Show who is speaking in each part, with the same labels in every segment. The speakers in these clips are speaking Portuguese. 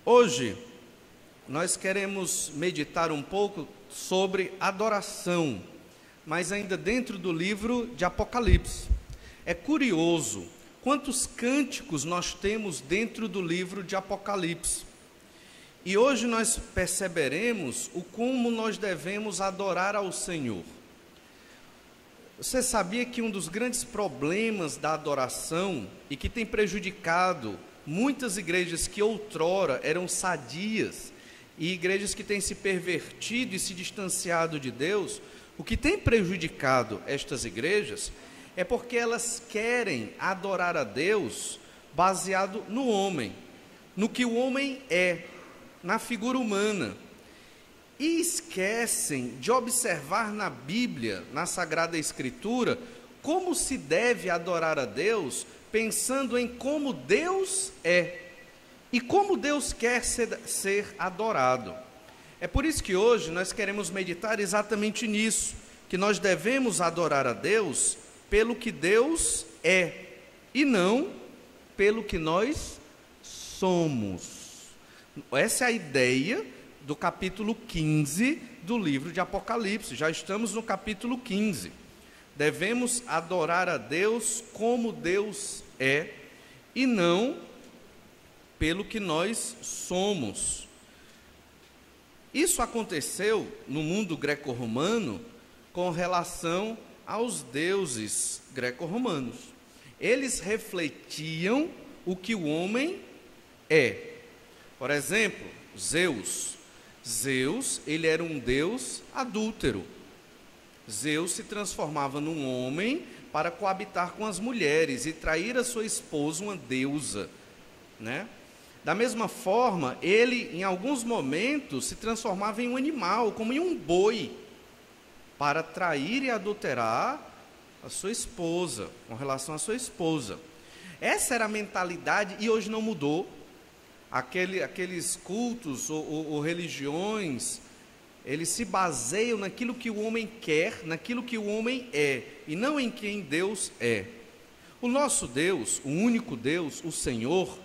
Speaker 1: Hoje, nós queremos meditar um pouco sobre adoração, mas ainda dentro do livro de Apocalipse. É curioso quantos cânticos nós temos dentro do livro de Apocalipse. E hoje nós perceberemos o como nós devemos adorar ao Senhor. Você sabia que um dos grandes problemas da adoração e que tem prejudicado muitas igrejas que outrora eram sadias e igrejas que têm se pervertido e se distanciado de Deus, o que tem prejudicado estas igrejas é porque elas querem adorar a Deus baseado no homem, no que o homem é, na figura humana, e esquecem de observar na Bíblia, na Sagrada Escritura, como se deve adorar a Deus, pensando em como Deus é e como Deus quer ser adorado. É por isso que hoje nós queremos meditar exatamente nisso, que nós devemos adorar a Deus pelo que Deus é e não pelo que nós somos. Essa é a ideia do capítulo 15 do livro de Apocalipse. Já estamos no capítulo 15. Devemos adorar a Deus como Deus é e não pelo que nós somos. Isso aconteceu no mundo greco-romano com relação aos deuses greco-romanos. Eles refletiam o que o homem é. Por exemplo, Zeus. Zeus, ele era um deus adúltero. Zeus se transformava num homem para coabitar com as mulheres e trair a sua esposa, uma deusa, né? Da mesma forma, ele, em alguns momentos, se transformava em um animal, como em um boi, para trair e adulterar a sua esposa, com relação à sua esposa. Essa era a mentalidade e hoje não mudou. Aqueles cultos ou religiões, eles se baseiam naquilo que o homem quer, naquilo que o homem é, e não em quem Deus é. O nosso Deus, o único Deus, o Senhor,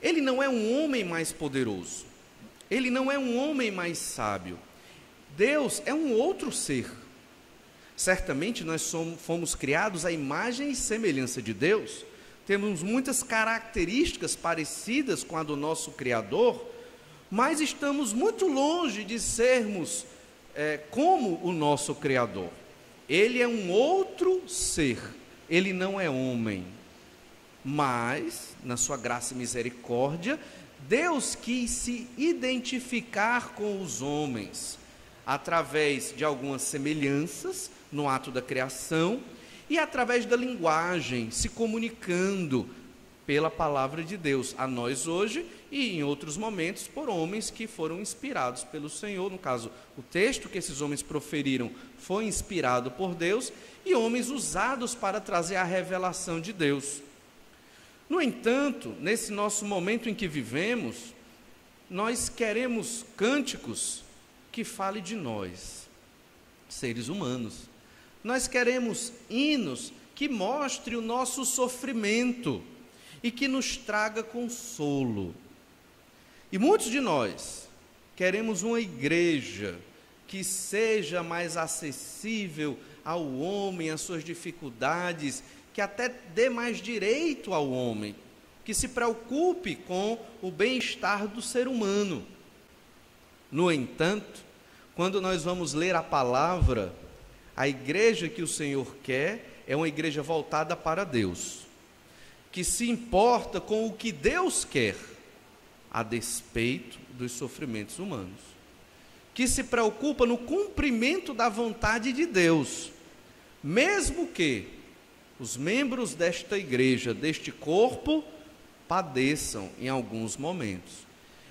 Speaker 1: Ele não é um homem mais poderoso, Ele não é um homem mais sábio. Deus é um outro ser. Certamente nós fomos criados à imagem e semelhança de Deus, temos muitas características parecidas com a do nosso Criador, mas estamos muito longe de sermos como o nosso Criador. Ele é um outro ser, ele não é homem, mas, na sua graça e misericórdia, Deus quis se identificar com os homens, através de algumas semelhanças no ato da criação, e através da linguagem, se comunicando pela palavra de Deus a nós hoje e em outros momentos por homens que foram inspirados pelo Senhor. No caso, o texto que esses homens proferiram foi inspirado por Deus e homens usados para trazer a revelação de Deus. No entanto, nesse nosso momento em que vivemos, nós queremos cânticos que falem de nós, seres humanos. Nós queremos hinos que mostrem o nosso sofrimento e que nos traga consolo. E muitos de nós queremos uma igreja que seja mais acessível ao homem, às suas dificuldades, que até dê mais direito ao homem, que se preocupe com o bem-estar do ser humano. No entanto, quando nós vamos ler a palavra, a igreja que o Senhor quer é uma igreja voltada para Deus, que se importa com o que Deus quer, a despeito dos sofrimentos humanos, que se preocupa no cumprimento da vontade de Deus, mesmo que os membros desta igreja, deste corpo, padeçam em alguns momentos.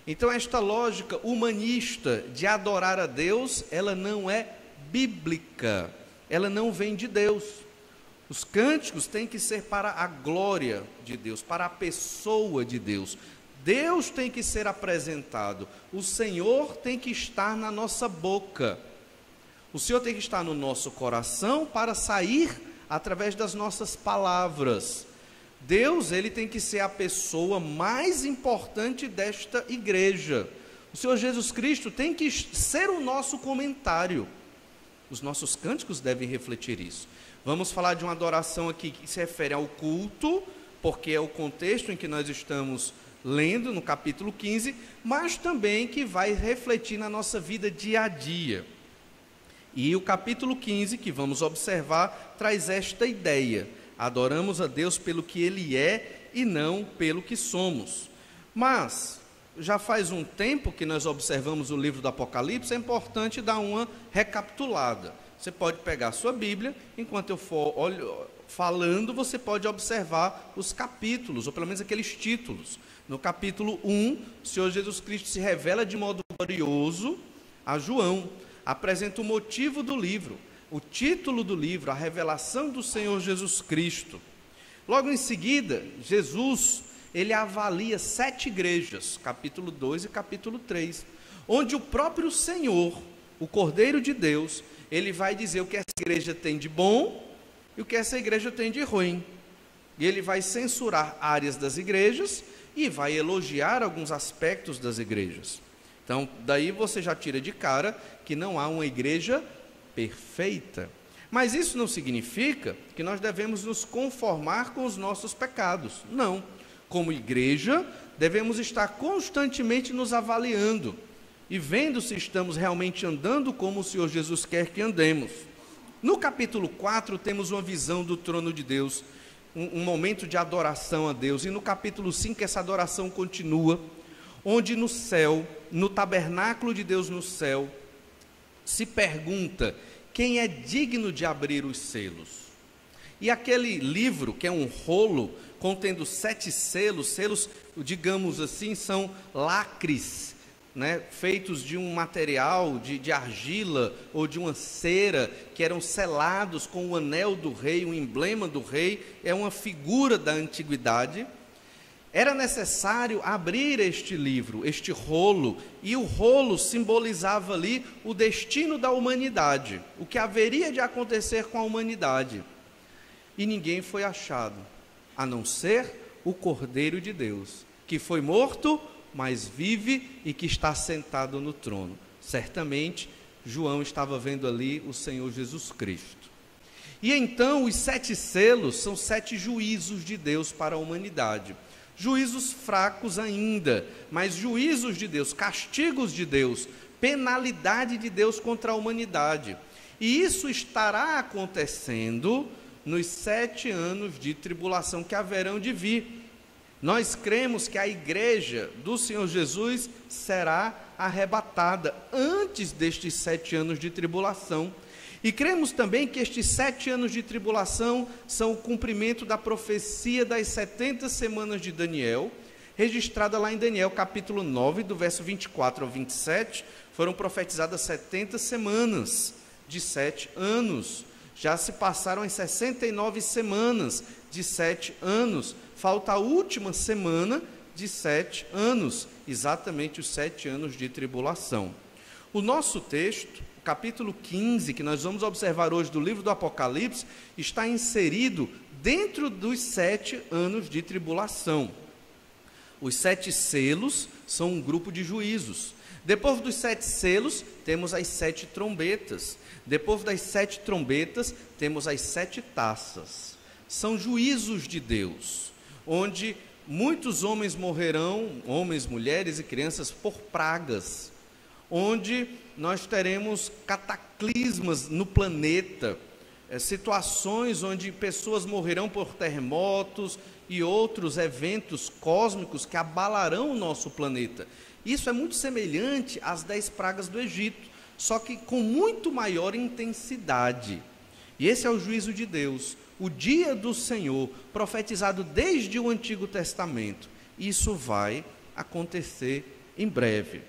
Speaker 1: Então, esta lógica humanista de adorar a Deus, ela não é bíblica, ela não vem de Deus. Os cânticos têm que ser para a glória de Deus, para a pessoa de Deus. Deus tem que ser apresentado, o Senhor tem que estar na nossa boca, o Senhor tem que estar no nosso coração para sair através das nossas palavras. Deus, ele tem que ser a pessoa mais importante desta igreja. O Senhor Jesus Cristo tem que ser o nosso comentário. Os nossos cânticos devem refletir isso. Vamos falar de uma adoração aqui que se refere ao culto, porque é o contexto em que nós estamos lendo no capítulo 15, mas também que vai refletir na nossa vida dia a dia. E o capítulo 15, que vamos observar, traz esta ideia: adoramos a Deus pelo que Ele é e não pelo que somos. Mas já faz um tempo que nós observamos o livro do Apocalipse, é importante dar uma recapitulada. Você pode pegar a sua Bíblia, enquanto eu for falando, você pode observar os capítulos, ou pelo menos aqueles títulos. No capítulo 1, o Senhor Jesus Cristo se revela de modo glorioso a João, apresenta o motivo do livro, o título do livro, a revelação do Senhor Jesus Cristo. Logo em seguida, Jesus, ele avalia 7 igrejas, capítulo 2 e capítulo 3, onde o próprio Senhor, o Cordeiro de Deus, ele vai dizer o que essa igreja tem de bom e o que essa igreja tem de ruim. E ele vai censurar áreas das igrejas e vai elogiar alguns aspectos das igrejas. Então, daí você já tira de cara que não há uma igreja perfeita. Mas isso não significa que nós devemos nos conformar com os nossos pecados. Não. Como igreja, devemos estar constantemente nos avaliando e vendo se estamos realmente andando como o Senhor Jesus quer que andemos. No capítulo 4, temos uma visão do trono de Deus, um momento de adoração a Deus. E no capítulo 5, essa adoração continua, onde no céu, no tabernáculo de Deus no céu, se pergunta: quem é digno de abrir os selos? E aquele livro, que é um rolo, contendo 7 selos, selos, digamos assim, são lacres, né, feitos de um material de argila ou de uma cera, que eram selados com o anel do rei, o emblema do rei, é uma figura da antiguidade. Era necessário abrir este livro, este rolo, e o rolo simbolizava ali o destino da humanidade, o que haveria de acontecer com a humanidade. E ninguém foi achado, a não ser o Cordeiro de Deus, que foi morto, mas vive e que está sentado no trono. Certamente, João estava vendo ali o Senhor Jesus Cristo. E então, os 7 selos são 7 juízos de Deus para a humanidade. Juízos fracos ainda, mas juízos de Deus, castigos de Deus, penalidade de Deus contra a humanidade. E isso estará acontecendo nos 7 anos de tribulação que haverão de vir. Nós cremos que a igreja do Senhor Jesus será arrebatada antes destes 7 anos de tribulação. E cremos também que estes 7 anos de tribulação são o cumprimento da profecia das 70 semanas de Daniel, registrada lá em Daniel capítulo 9, do verso 24 ao 27, foram profetizadas 70 semanas de 7 anos. Já se passaram as 69 semanas de 7 anos, falta a última semana de 7 anos, exatamente os 7 anos de tribulação. O nosso texto, capítulo 15, que nós vamos observar hoje do livro do Apocalipse, está inserido dentro dos 7 anos de tribulação. Os 7 selos são um grupo de juízos. Depois dos 7 selos, temos as 7 trombetas. Depois das 7 trombetas, temos as 7 taças. São juízos de Deus, onde muitos homens morrerão, homens, mulheres e crianças, por pragas, onde nós teremos cataclismas no planeta, situações onde pessoas morrerão por terremotos e outros eventos cósmicos que abalarão o nosso planeta. Isso é muito semelhante às 10 pragas do Egito, só que com muito maior intensidade. E esse é o juízo de Deus, o dia do Senhor, profetizado desde o Antigo Testamento. Isso vai acontecer em breve.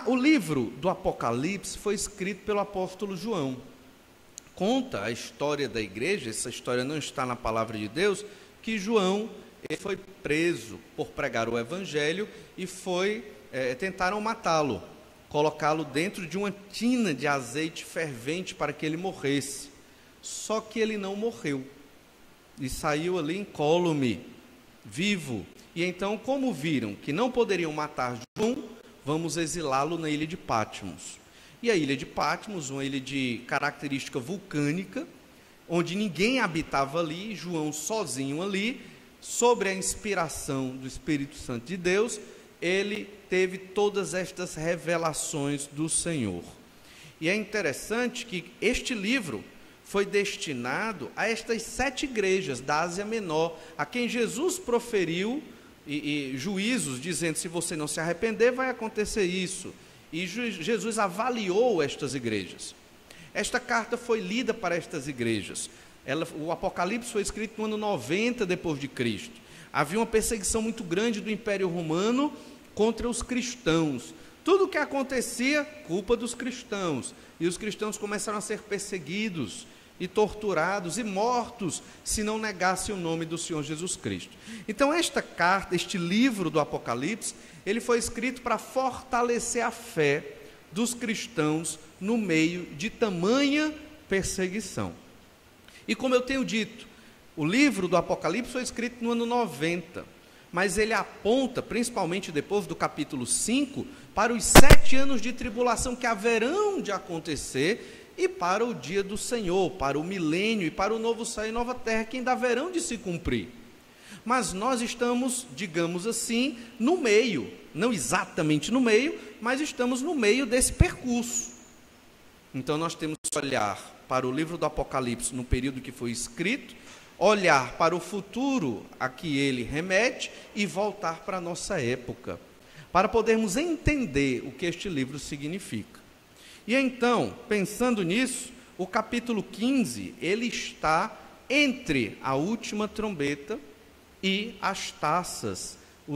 Speaker 1: O livro do Apocalipse foi escrito pelo apóstolo João. Conta a história da igreja, essa história não está na palavra de Deus, que João foi preso por pregar o evangelho e tentaram matá-lo, colocá-lo dentro de uma tina de azeite fervente para que ele morresse. Só que ele não morreu. e saiu ali incólume, vivo. E então, como viram que não poderiam matar João, vamos exilá-lo na ilha de Patmos. E a ilha de Patmos, uma ilha de característica vulcânica, onde ninguém habitava ali, João sozinho ali, sobre a inspiração do Espírito Santo de Deus, ele teve todas estas revelações do Senhor. E é interessante que este livro foi destinado a estas 7 igrejas da Ásia Menor, a quem Jesus proferiu juízos, dizendo: se você não se arrepender, vai acontecer isso. E Jesus avaliou estas igrejas. Esta carta foi lida para estas igrejas. O Apocalipse foi escrito no ano 90 depois de Cristo. Havia uma perseguição muito grande do Império Romano contra os cristãos. Tudo o que acontecia, culpa dos cristãos. E os cristãos começaram a ser perseguidos e torturados e mortos se não negassem o nome do Senhor Jesus Cristo. Então esta carta, este livro do Apocalipse, ele foi escrito para fortalecer a fé dos cristãos no meio de tamanha perseguição. E como eu tenho dito, o livro do Apocalipse foi escrito no ano 90, mas ele aponta, principalmente depois do capítulo 5, para os 7 anos de tribulação que haverão de acontecer, e para o dia do Senhor, para o milênio e para o novo céu e nova terra, que ainda haverão de se cumprir. Mas nós estamos, digamos assim, no meio, não exatamente no meio, mas estamos no meio desse percurso. Então nós temos que olhar para o livro do Apocalipse no período que foi escrito, olhar para o futuro a que ele remete e voltar para a nossa época, para podermos entender o que este livro significa. E então, pensando nisso, o capítulo 15, ele está entre a última trombeta e as taças, o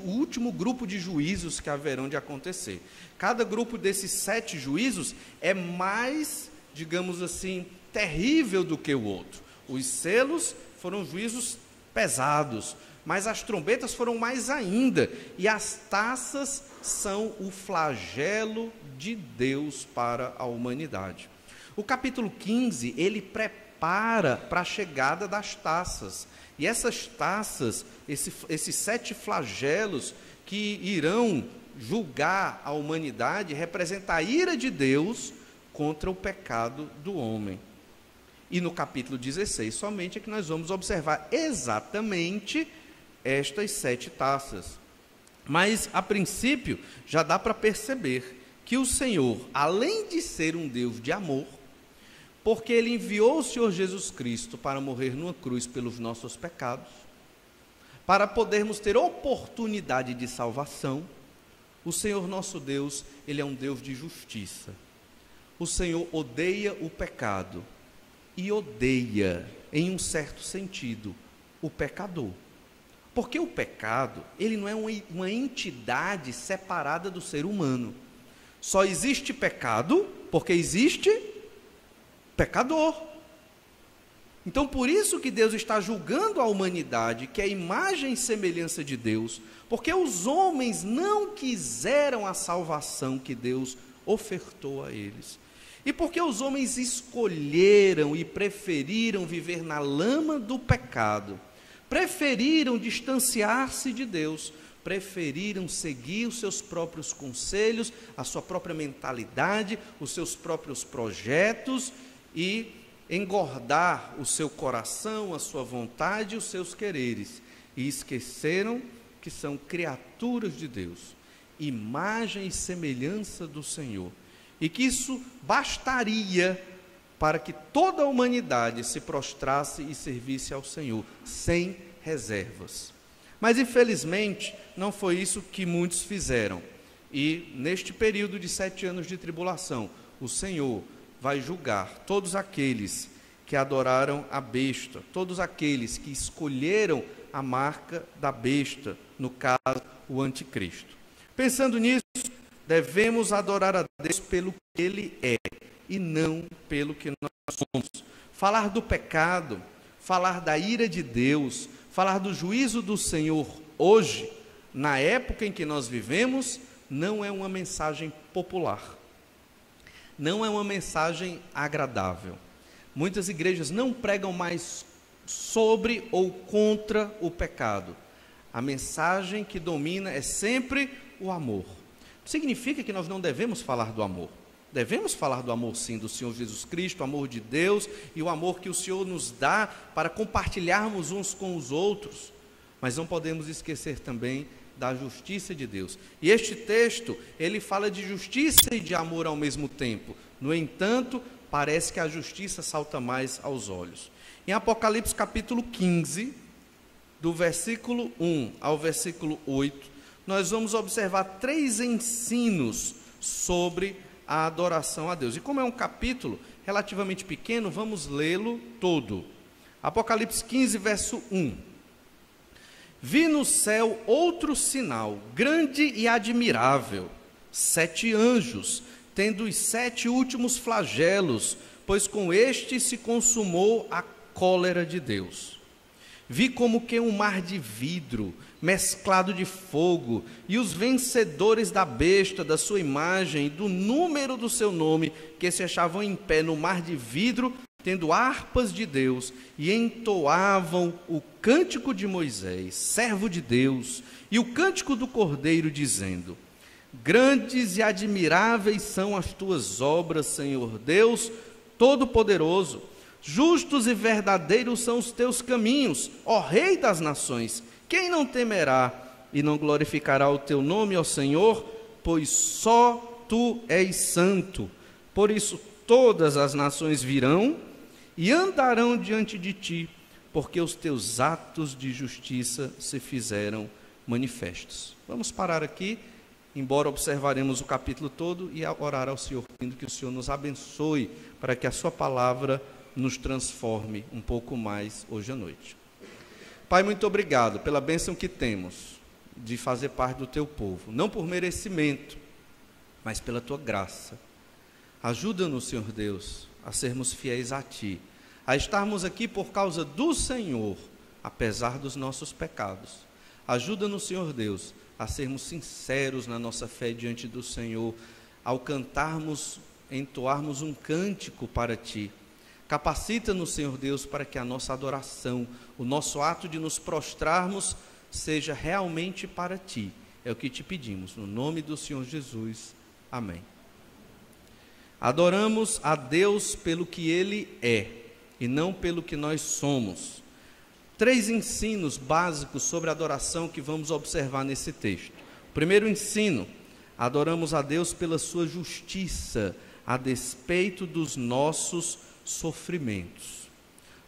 Speaker 1: último grupo de juízos que haverão de acontecer. Cada grupo desses 7 juízos é mais, digamos assim, terrível do que o outro. Os selos foram juízos pesados, mas as trombetas foram mais ainda, e as taças são o flagelo de Deus para a humanidade. O capítulo 15, ele prepara para a chegada das taças, e essas taças, esses 7 flagelos que irão julgar a humanidade, representa a ira de Deus contra o pecado do homem. E no capítulo 16, somente é que nós vamos observar exatamente estas 7 taças. Mas, a princípio, já dá para perceber que o Senhor, além de ser um Deus de amor, porque Ele enviou o Senhor Jesus Cristo para morrer numa cruz pelos nossos pecados, para podermos ter oportunidade de salvação, o Senhor nosso Deus, Ele é um Deus de justiça. O Senhor odeia o pecado e odeia, em um certo sentido, o pecador. Porque o pecado, ele não é uma entidade separada do ser humano. Só existe pecado porque existe pecador. Então, por isso que Deus está julgando a humanidade, que é a imagem e semelhança de Deus, porque os homens não quiseram a salvação que Deus ofertou a eles. E porque os homens escolheram e preferiram viver na lama do pecado, preferiram distanciar-se de Deus, preferiram seguir os seus próprios conselhos, a sua própria mentalidade, os seus próprios projetos e engordar o seu coração, a sua vontade, os seus quereres, e esqueceram que são criaturas de Deus, imagem e semelhança do Senhor, e que isso bastaria para que toda a humanidade se prostrasse e servisse ao Senhor, sem reservas. Mas, infelizmente, não foi isso que muitos fizeram. E, neste período de 7 anos de tribulação, o Senhor vai julgar todos aqueles que adoraram a besta, todos aqueles que escolheram a marca da besta, no caso, o anticristo. Pensando nisso, devemos adorar a Deus pelo que Ele é, e não pelo que nós somos. Falar do pecado, falar da ira de Deus, falar do juízo do Senhor hoje, na época em que nós vivemos, não é uma mensagem popular, não é uma mensagem agradável. Muitas igrejas não pregam mais sobre ou contra o pecado. A mensagem que domina é sempre o amor. Significa que nós não devemos falar do amor. Devemos falar do amor, sim, do Senhor Jesus Cristo, o amor de Deus e o amor que o Senhor nos dá para compartilharmos uns com os outros. Mas não podemos esquecer também da justiça de Deus. E este texto, ele fala de justiça e de amor ao mesmo tempo. No entanto, parece que a justiça salta mais aos olhos. Em Apocalipse capítulo 15, do versículo 1 ao versículo 8, nós vamos observar 3 ensinos sobre a adoração a Deus. E como é um capítulo relativamente pequeno, vamos lê-lo todo. Apocalipse 15, verso 1. Vi no céu outro sinal, grande e admirável, 7 anjos, tendo os 7 últimos flagelos, pois com este se consumou a cólera de Deus. Vi como que um mar de vidro, mesclado de fogo, e os vencedores da besta, da sua imagem e do número do seu nome, que se achavam em pé no mar de vidro, tendo harpas de Deus, e entoavam o cântico de Moisés, servo de Deus, e o cântico do Cordeiro, dizendo: grandes e admiráveis são as tuas obras, Senhor Deus Todo-Poderoso. Justos e verdadeiros são os teus caminhos, ó Rei das nações. Quem não temerá e não glorificará o teu nome, ó Senhor? Pois só tu és santo. Por isso todas as nações virão e andarão diante de ti, porque os teus atos de justiça se fizeram manifestos. Vamos parar aqui, embora observaremos o capítulo todo, e orar ao Senhor, pedindo que o Senhor nos abençoe, para que a sua palavra nos transforme um pouco mais hoje à noite. Pai, muito obrigado pela bênção que temos de fazer parte do teu povo, não por merecimento, mas pela tua graça. Ajuda-nos, Senhor Deus, a sermos fiéis a ti, a estarmos aqui por causa do Senhor, apesar dos nossos pecados. Ajuda-nos, Senhor Deus, a sermos sinceros na nossa fé diante do Senhor, ao cantarmos, entoarmos um cântico para ti. Capacita-nos, Senhor Deus, para que a nossa adoração, o nosso ato de nos prostrarmos, seja realmente para ti. É o que te pedimos, no nome do Senhor Jesus. Amém. Adoramos a Deus pelo que Ele é, e não pelo que nós somos. 3 ensinos básicos sobre adoração que vamos observar nesse texto. O primeiro ensino: adoramos a Deus pela sua justiça, a despeito dos nossos sofrimentos.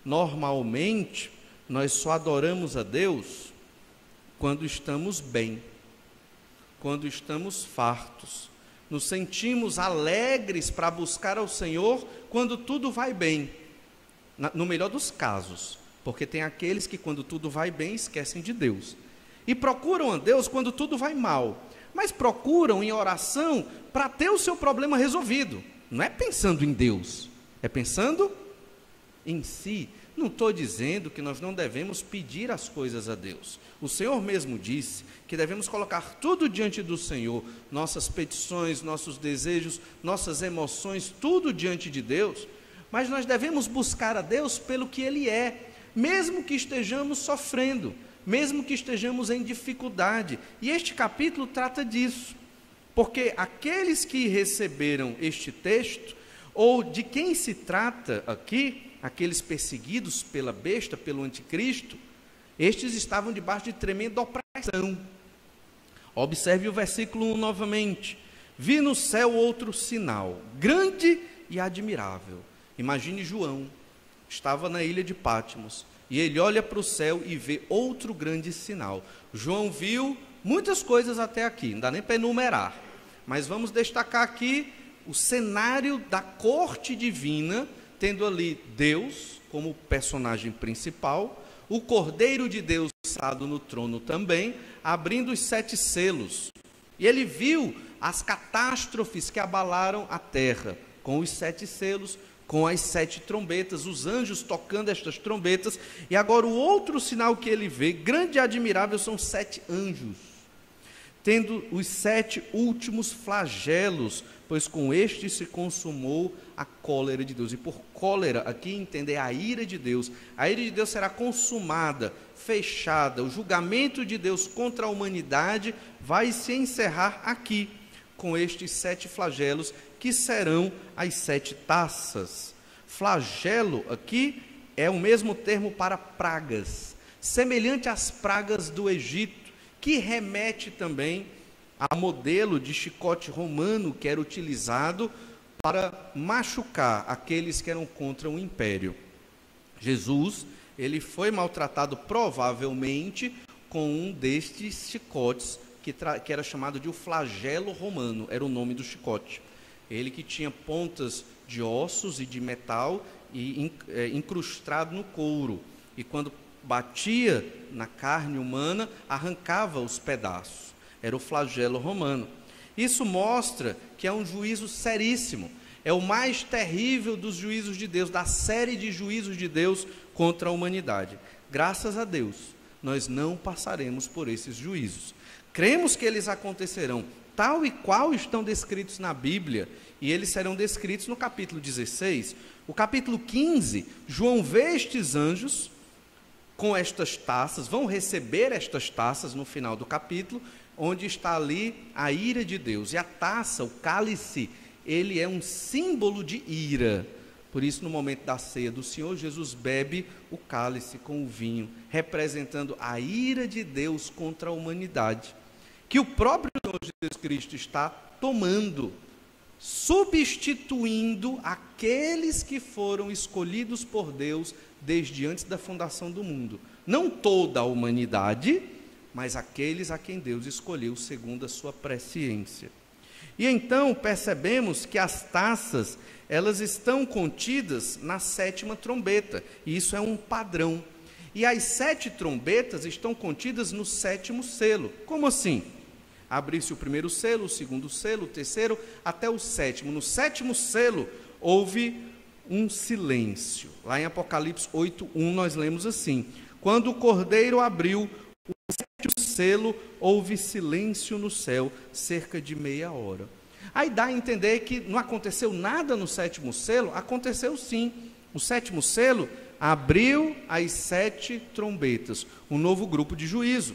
Speaker 1: Normalmente, nós só adoramos a Deus quando estamos bem, quando estamos fartos. Nos sentimos alegres para buscar ao Senhor quando tudo vai bem, no melhor dos casos, porque tem aqueles que quando tudo vai bem esquecem de Deus, e procuram a Deus quando tudo vai mal, mas procuram em oração para ter o seu problema resolvido. Não é pensando em Deus, é pensando em si. Não estou dizendo que nós não devemos pedir as coisas a Deus. O Senhor mesmo disse que devemos colocar tudo diante do Senhor, nossas petições, nossos desejos, nossas emoções, tudo diante de Deus. Mas nós devemos buscar a Deus pelo que Ele é, mesmo que estejamos sofrendo, mesmo que estejamos em dificuldade. E este capítulo trata disso, porque aqueles que receberam este texto, ou de quem se trata aqui, aqueles perseguidos pela besta, pelo anticristo, estes estavam debaixo de tremenda opressão. Observe o versículo 1 novamente. Vi no céu outro sinal, grande e admirável. Imagine João, estava na ilha de Patmos, e ele olha para o céu e vê outro grande sinal. João viu muitas coisas até aqui, não dá nem para enumerar, mas vamos destacar aqui o cenário da corte divina, tendo ali Deus como personagem principal, o Cordeiro de Deus sentado no trono também, abrindo os 7 selos. E ele viu as catástrofes que abalaram a terra, com os 7 selos, com as 7 trombetas, os anjos tocando estas trombetas. E agora o outro sinal que ele vê, grande e admirável, são 7 anjos, tendo os 7 últimos flagelos, pois com este se consumou a cólera de Deus. E por cólera, aqui entender a ira de Deus. A ira de Deus será consumada, fechada. O julgamento de Deus contra a humanidade vai se encerrar aqui, com estes 7 flagelos, que serão as 7 taças. Flagelo aqui é o mesmo termo para pragas, semelhante às pragas do Egito, que remete também a modelo de chicote romano que era utilizado para machucar aqueles que eram contra o império. Jesus, ele foi maltratado provavelmente com um destes chicotes, que era chamado de o flagelo romano, era o nome do chicote. Ele que tinha pontas de ossos e de metal e incrustado no couro, e quando batia na carne humana, arrancava os pedaços. Era o flagelo romano. Isso mostra que é um juízo seríssimo, é o mais terrível dos juízos de Deus, da série de juízos de Deus contra a humanidade. Graças a Deus, nós não passaremos por esses juízos. Cremos que eles acontecerão tal e qual estão descritos na Bíblia, e eles serão descritos no capítulo 16. O capítulo 15, João vê estes anjos com estas taças, vão receber estas taças no final do capítulo, onde está ali a ira de Deus. E a taça, o cálice, ele é um símbolo de ira. Por isso, no momento da ceia do Senhor, Jesus bebe o cálice com o vinho, representando a ira de Deus contra a humanidade, que o próprio Senhor Jesus Cristo está tomando, substituindo aqueles que foram escolhidos por Deus desde antes da fundação do mundo. Não toda a humanidade, mas aqueles a quem Deus escolheu segundo a sua presciência. E então percebemos que as taças, elas estão contidas na 7ª trombeta, e isso é um padrão. E as 7 trombetas estão contidas no 7º selo. Como assim? Abriu-se o primeiro selo, o segundo selo, o terceiro, até o 7º. No 7º selo houve um silêncio. Lá em Apocalipse 8:1 nós lemos assim: quando o Cordeiro abriu o 7º selo, houve silêncio no céu, cerca de meia hora. Aí dá a entender que não aconteceu nada no 7º selo. Aconteceu sim. O 7º selo abriu as 7 trombetas, um novo grupo de juízo.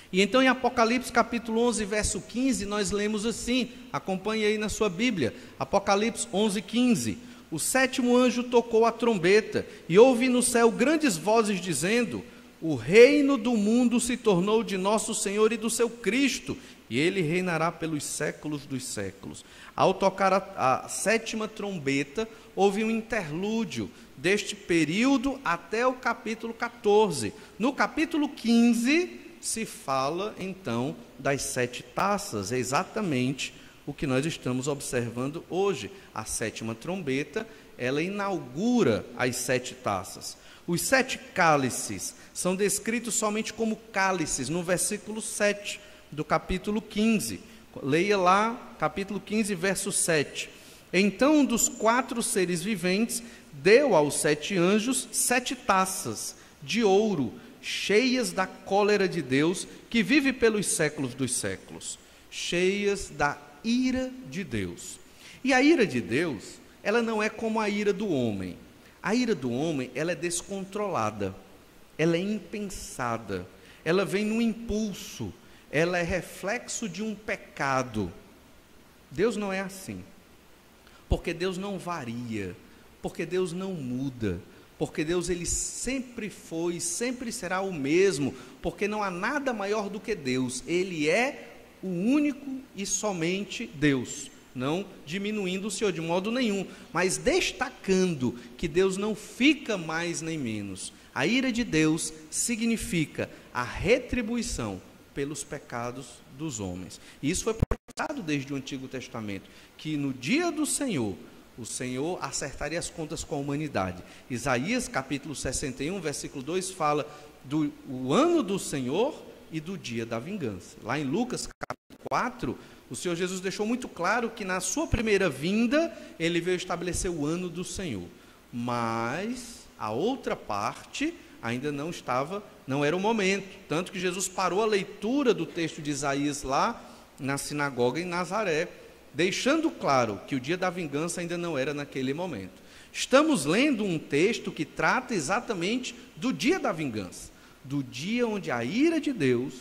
Speaker 1: E então em Apocalipse capítulo 11, verso 15, nós lemos assim, acompanhe aí na sua Bíblia, Apocalipse 11:15, o 7º anjo tocou a trombeta, e houve no céu grandes vozes dizendo: o reino do mundo se tornou de nosso Senhor e do seu Cristo, e ele reinará pelos séculos dos séculos. Ao tocar a 7ª trombeta, houve um interlúdio deste período até o capítulo 14. No capítulo 15, se fala então das 7 taças, é exatamente o que nós estamos observando hoje. A 7ª trombeta, ela inaugura as 7 taças. Os 7 cálices são descritos somente como cálices, no versículo 7 do capítulo 15. Leia lá, capítulo 15, verso 7. Então, um dos 4 seres viventes deu aos 7 anjos 7 taças de ouro, cheias da cólera de Deus, que vive pelos séculos dos séculos, cheias da ira de Deus. E a ira de Deus, ela não é como a ira do homem. A ira do homem, ela é descontrolada, ela é impensada, ela vem no impulso, ela é reflexo de um pecado. Deus não é assim, porque Deus não varia, porque Deus não muda, porque Deus ele sempre foi, sempre será o mesmo, porque não há nada maior do que Deus. Ele é o único e somente Deus, não diminuindo o Senhor de modo nenhum, mas destacando que Deus não fica mais nem menos. A ira de Deus significa a retribuição pelos pecados dos homens. E isso foi profetizado desde o Antigo Testamento, que no dia do Senhor, o Senhor acertaria as contas com a humanidade. Isaías capítulo 61, versículo 2, fala do ano do Senhor e do dia da vingança. Lá em Lucas capítulo 4, o Senhor Jesus deixou muito claro que na sua primeira vinda, ele veio estabelecer o ano do Senhor. Mas a outra parte, ainda não era o momento. Tanto que Jesus parou a leitura do texto de Isaías lá na sinagoga em Nazaré, deixando claro que o dia da vingança ainda não era naquele momento. Estamos lendo um texto que trata exatamente do dia da vingança, do dia onde a ira de Deus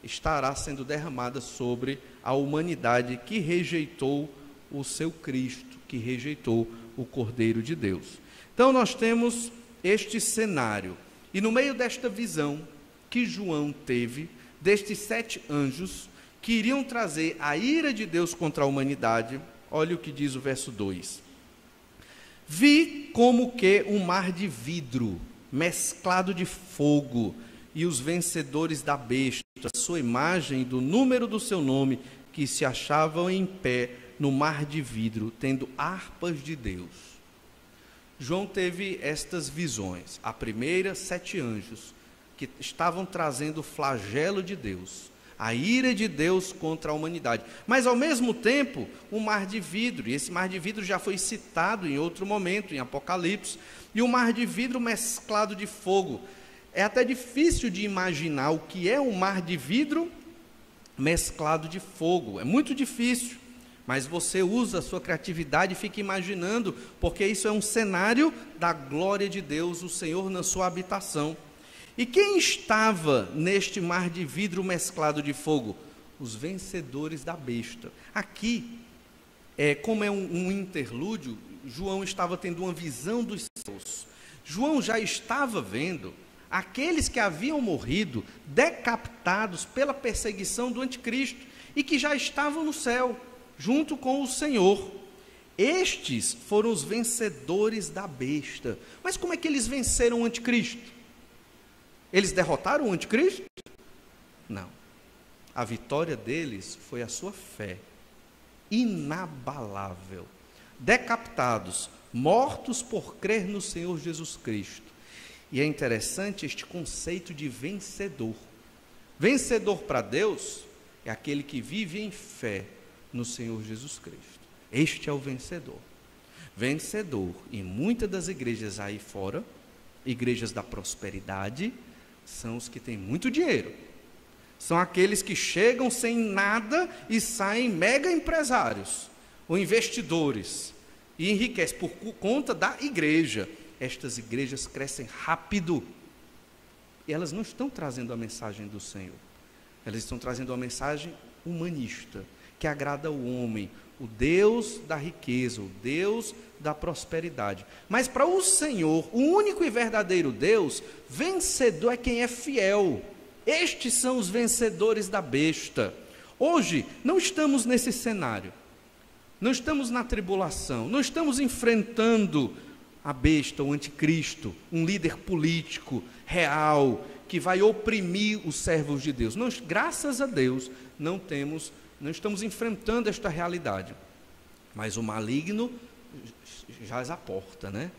Speaker 1: estará sendo derramada sobre a humanidade que rejeitou o seu Cristo, que rejeitou o Cordeiro de Deus. Então nós temos este cenário, e no meio desta visão que João teve, destes 7 anjos, que iriam trazer a ira de Deus contra a humanidade, olha o que diz o verso 2. Vi como que um mar de vidro, mesclado de fogo, e os vencedores da besta, a sua imagem e do número do seu nome, que se achavam em pé no mar de vidro, tendo harpas de Deus. João teve estas visões. A primeira, 7 anjos, que estavam trazendo o flagelo de Deus, a ira de Deus contra a humanidade. Mas, ao mesmo tempo, um mar de vidro, e esse mar de vidro já foi citado em outro momento, em Apocalipse, e um mar de vidro mesclado de fogo. É até difícil de imaginar o que é um mar de vidro mesclado de fogo. É muito difícil, mas você usa a sua criatividade e fica imaginando, porque isso é um cenário da glória de Deus, o Senhor na sua habitação. E quem estava neste mar de vidro mesclado de fogo? Os vencedores da besta. Aqui, como é um interlúdio, João estava tendo uma visão dos céus. João já estava vendo aqueles que haviam morrido, decapitados pela perseguição do anticristo, e que já estavam no céu, junto com o Senhor. Estes foram os vencedores da besta. Mas como é que eles venceram o anticristo? Eles derrotaram o anticristo? Não. A vitória deles foi a sua fé, inabalável. Decapitados, mortos por crer no Senhor Jesus Cristo. E é interessante este conceito de vencedor. Vencedor para Deus é aquele que vive em fé no Senhor Jesus Cristo. Este é o vencedor. Vencedor em muitas das igrejas aí fora, igrejas da prosperidade, são os que têm muito dinheiro. São aqueles que chegam sem nada e saem mega empresários, ou investidores, e enriquecem por conta da igreja. Estas igrejas crescem rápido, e elas não estão trazendo a mensagem do Senhor. Elas estão trazendo uma mensagem humanista, que agrada ao homem, o Deus da riqueza, o Deus da prosperidade. Mas para o Senhor, o único e verdadeiro Deus, vencedor é quem é fiel. Estes são os vencedores da besta. Hoje, não estamos nesse cenário, não estamos na tribulação, não estamos enfrentando a besta, o anticristo, um líder político real, que vai oprimir os servos de Deus. Nós, graças a Deus, não estamos enfrentando esta realidade. Mas o maligno jaz à porta, né?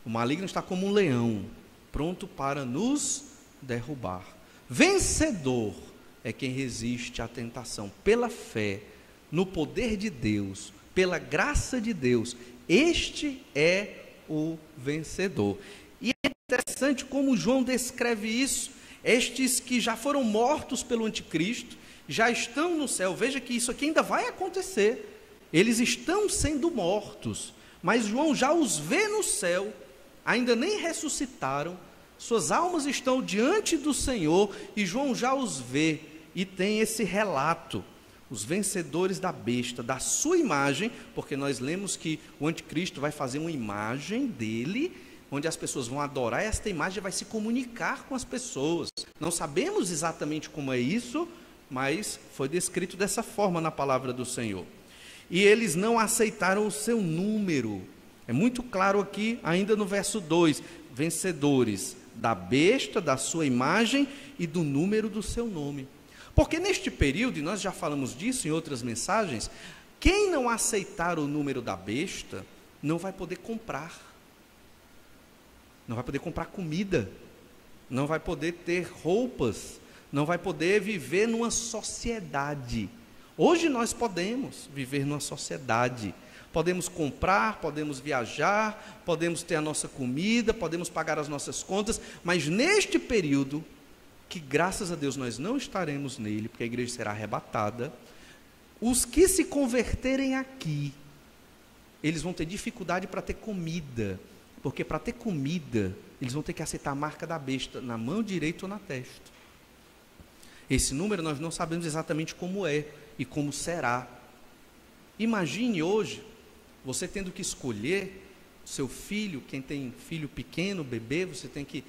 Speaker 1: O maligno está como um leão, pronto para nos derrubar. Vencedor é quem resiste à tentação, pela fé, no poder de Deus, pela graça de Deus. Este é o vencedor. E é interessante como João descreve isso. Estes que já foram mortos pelo anticristo, já estão no céu. Veja que isso aqui ainda vai acontecer. Eles estão sendo mortos, mas João já os vê no céu, ainda nem ressuscitaram, suas almas estão diante do Senhor, e João já os vê, e tem esse relato, os vencedores da besta, da sua imagem, porque nós lemos que o anticristo vai fazer uma imagem dele, onde as pessoas vão adorar, esta imagem vai se comunicar com as pessoas. Não sabemos exatamente como é isso, mas foi descrito dessa forma na palavra do Senhor. E eles não aceitaram o seu número. É muito claro aqui, ainda no verso 2, vencedores da besta, da sua imagem e do número do seu nome. Porque neste período, e nós já falamos disso em outras mensagens, quem não aceitar o número da besta, não vai poder comprar. Não vai poder comprar comida, não vai poder ter roupas, não vai poder viver numa sociedade. Hoje nós podemos viver numa sociedade, Podemos comprar, podemos viajar, podemos ter a nossa comida, podemos pagar as nossas contas, mas neste período, que graças a Deus nós não estaremos nele, porque a igreja será arrebatada, os que se converterem aqui, eles vão ter dificuldade para ter comida, porque para ter comida, eles vão ter que aceitar a marca da besta na mão direita ou na testa. Esse número nós não sabemos exatamente como é e como será. Imagine hoje, você tendo que escolher seu filho, quem tem filho pequeno, bebê, você tem que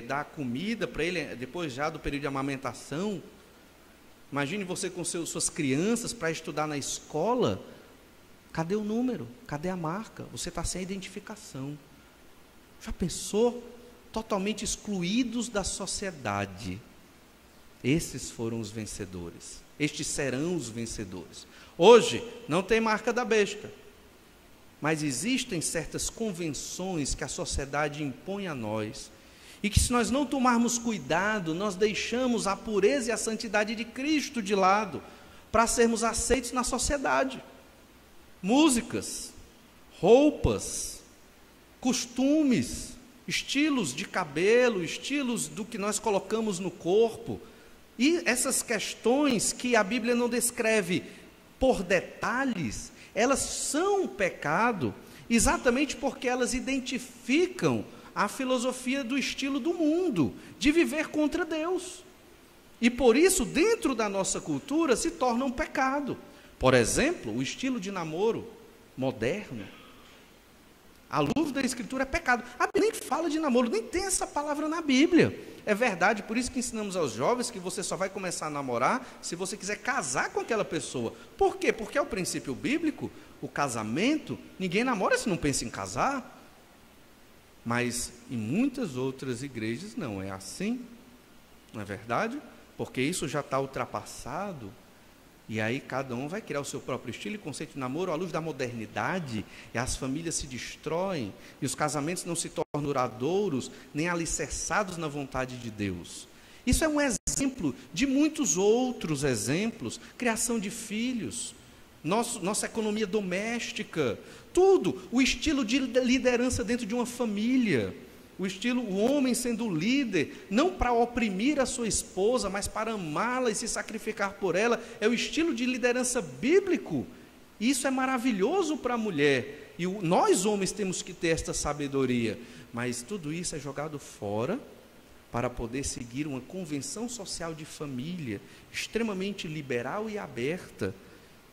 Speaker 1: dar comida para ele, depois já do período de amamentação. Imagine você com suas crianças para estudar na escola. Cadê o número? Cadê a marca? Você está sem identificação. Já pensou? Totalmente excluídos da sociedade. Esses foram os vencedores. Estes serão os vencedores. Hoje, não tem marca da besta. Mas existem certas convenções que a sociedade impõe a nós. E que se nós não tomarmos cuidado, nós deixamos a pureza e a santidade de Cristo de lado, para sermos aceitos na sociedade. Músicas, roupas, costumes, estilos de cabelo, estilos do que nós colocamos no corpo, e essas questões que a Bíblia não descreve por detalhes, elas são um pecado, exatamente porque elas identificam a filosofia do estilo do mundo, de viver contra Deus. E por isso, dentro da nossa cultura, se torna um pecado. Por exemplo, o estilo de namoro moderno, à luz da Escritura, é pecado. A Bíblia nem fala de namoro, nem tem essa palavra na Bíblia. É verdade, por isso que ensinamos aos jovens que você só vai começar a namorar se você quiser casar com aquela pessoa. Por quê? Porque é o princípio bíblico, o casamento, ninguém namora se não pensa em casar. Mas em muitas outras igrejas não é assim, não é verdade? Porque isso já está ultrapassado. E aí cada um vai criar o seu próprio estilo e conceito de namoro à luz da modernidade, e as famílias se destroem, e os casamentos não se tornam duradouros, nem alicerçados na vontade de Deus. Isso é um exemplo de muitos outros exemplos, criação de filhos, nossa economia doméstica, tudo, o estilo de liderança dentro de uma família, o homem sendo líder, não para oprimir a sua esposa, mas para amá-la e se sacrificar por ela, é o estilo de liderança bíblico. Isso é maravilhoso para a mulher, e nós homens temos que ter esta sabedoria, mas tudo isso é jogado fora, para poder seguir uma convenção social de família, extremamente liberal e aberta,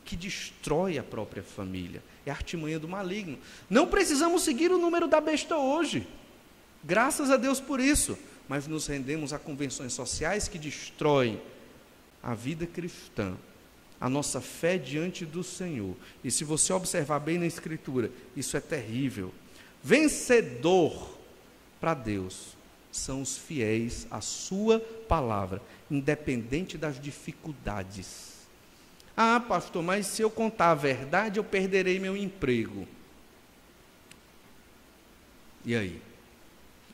Speaker 1: que destrói a própria família, é a artimanha do maligno. Não precisamos seguir o número da besta hoje, graças a Deus por isso, mas nos rendemos a convenções sociais que destroem a vida cristã, a nossa fé diante do Senhor. E se você observar bem na Escritura, isso é terrível. Vencedor para Deus são os fiéis à sua palavra, independente das dificuldades. Ah, pastor, mas se eu contar a verdade, eu perderei meu emprego. E aí?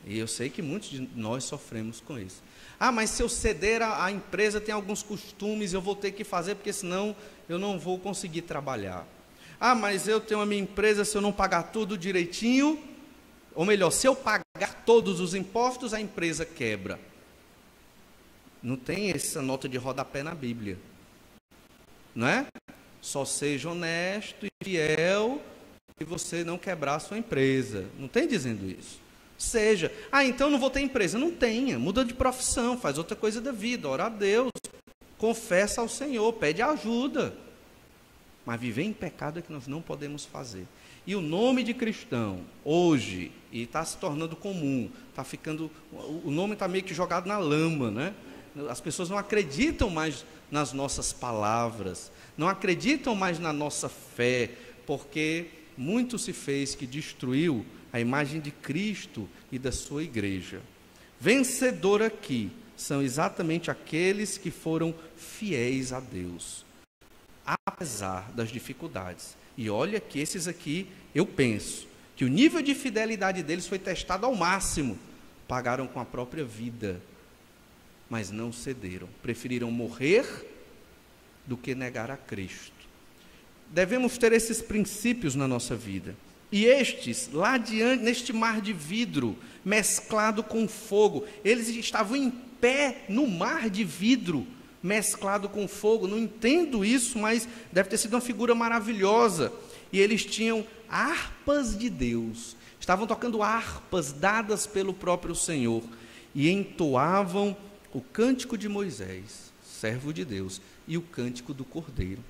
Speaker 1: E eu sei que muitos de nós sofremos com isso. Ah, mas se eu ceder à empresa, tem alguns costumes, eu vou ter que fazer, porque senão eu não vou conseguir trabalhar. Ah, mas eu tenho a minha empresa, se eu não pagar tudo direitinho, ou melhor, se eu pagar todos os impostos, a empresa quebra. Não tem essa nota de rodapé na Bíblia. Não é? Só seja honesto e fiel e você não quebrar a sua empresa. Não tem dizendo isso. Seja, então não vou ter empresa. Não tenha, muda de profissão, faz outra coisa da vida, ora a Deus, confessa ao Senhor, pede ajuda. Mas viver em pecado é que nós não podemos fazer. E o nome de cristão, hoje, e está se tornando comum, o nome está meio que jogado na lama, né? As pessoas não acreditam mais nas nossas palavras, não acreditam mais na nossa fé, porque muito se fez que destruiu a imagem de Cristo e da sua igreja. Vencedor aqui são exatamente aqueles que foram fiéis a Deus, apesar das dificuldades. E olha que esses aqui, eu penso, que o nível de fidelidade deles foi testado ao máximo, pagaram com a própria vida, mas não cederam, preferiram morrer do que negar a Cristo. devemos ter esses princípios na nossa vida. E estes, lá diante, neste mar de vidro, mesclado com fogo, eles estavam em pé no mar de vidro, mesclado com fogo. Não entendo isso, mas deve ter sido uma figura maravilhosa. E eles tinham harpas de Deus, estavam tocando harpas dadas pelo próprio Senhor, e entoavam o cântico de Moisés, servo de Deus, e o cântico do Cordeiro.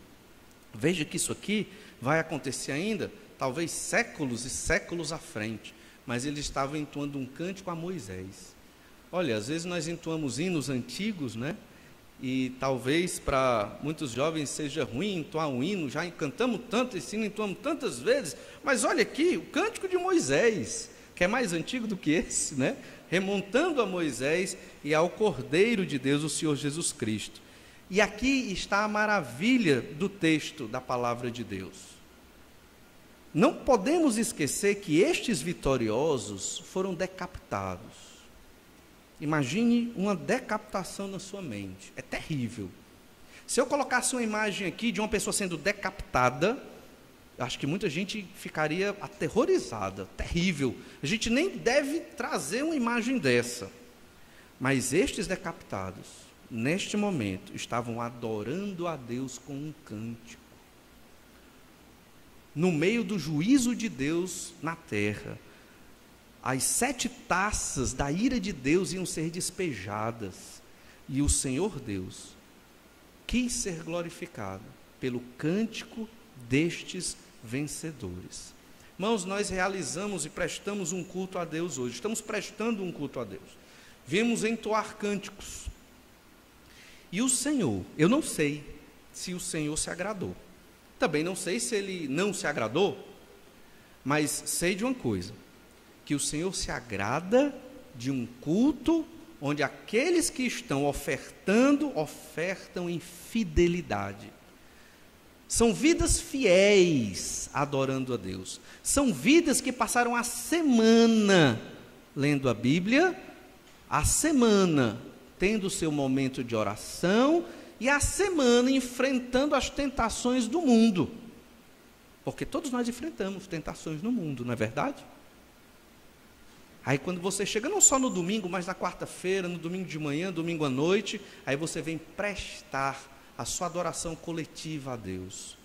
Speaker 1: Veja que isso aqui vai acontecer ainda, talvez séculos e séculos à frente, mas eles estavam entoando um cântico a Moisés. Olha, às vezes nós entoamos hinos antigos, né? E talvez para muitos jovens seja ruim entoar um hino, já cantamos tanto esse hino, entoamos tantas vezes, mas olha aqui, o cântico de Moisés, que é mais antigo do que esse, né? Remontando a Moisés e ao Cordeiro de Deus, o Senhor Jesus Cristo. E aqui está a maravilha do texto da palavra de Deus. Não podemos esquecer que estes vitoriosos foram decapitados. Imagine uma decapitação na sua mente. É terrível. Se eu colocasse uma imagem aqui de uma pessoa sendo decapitada, acho que muita gente ficaria aterrorizada. Terrível. A gente nem deve trazer uma imagem dessa. Mas estes decapitados, neste momento, estavam adorando a Deus com um cântico. No meio do juízo de Deus na terra, as 7 taças da ira de Deus iam ser despejadas, e o Senhor Deus quis ser glorificado pelo cântico destes vencedores. Irmãos, nós realizamos e prestamos um culto a Deus hoje, estamos prestando um culto a Deus, viemos entoar cânticos, e o Senhor, eu não sei se o Senhor se agradou, também não sei se Ele não se agradou, mas sei de uma coisa, que o Senhor se agrada de um culto onde aqueles que estão ofertando, ofertam em fidelidade. São vidas fiéis adorando a Deus. São vidas que passaram a semana lendo a Bíblia, a semana tendo o seu momento de oração e a semana enfrentando as tentações do mundo. Porque todos nós enfrentamos tentações no mundo, não é verdade? Aí quando você chega, não só no domingo, mas na quarta-feira, no domingo de manhã, domingo à noite, aí você vem prestar a sua adoração coletiva a Deus.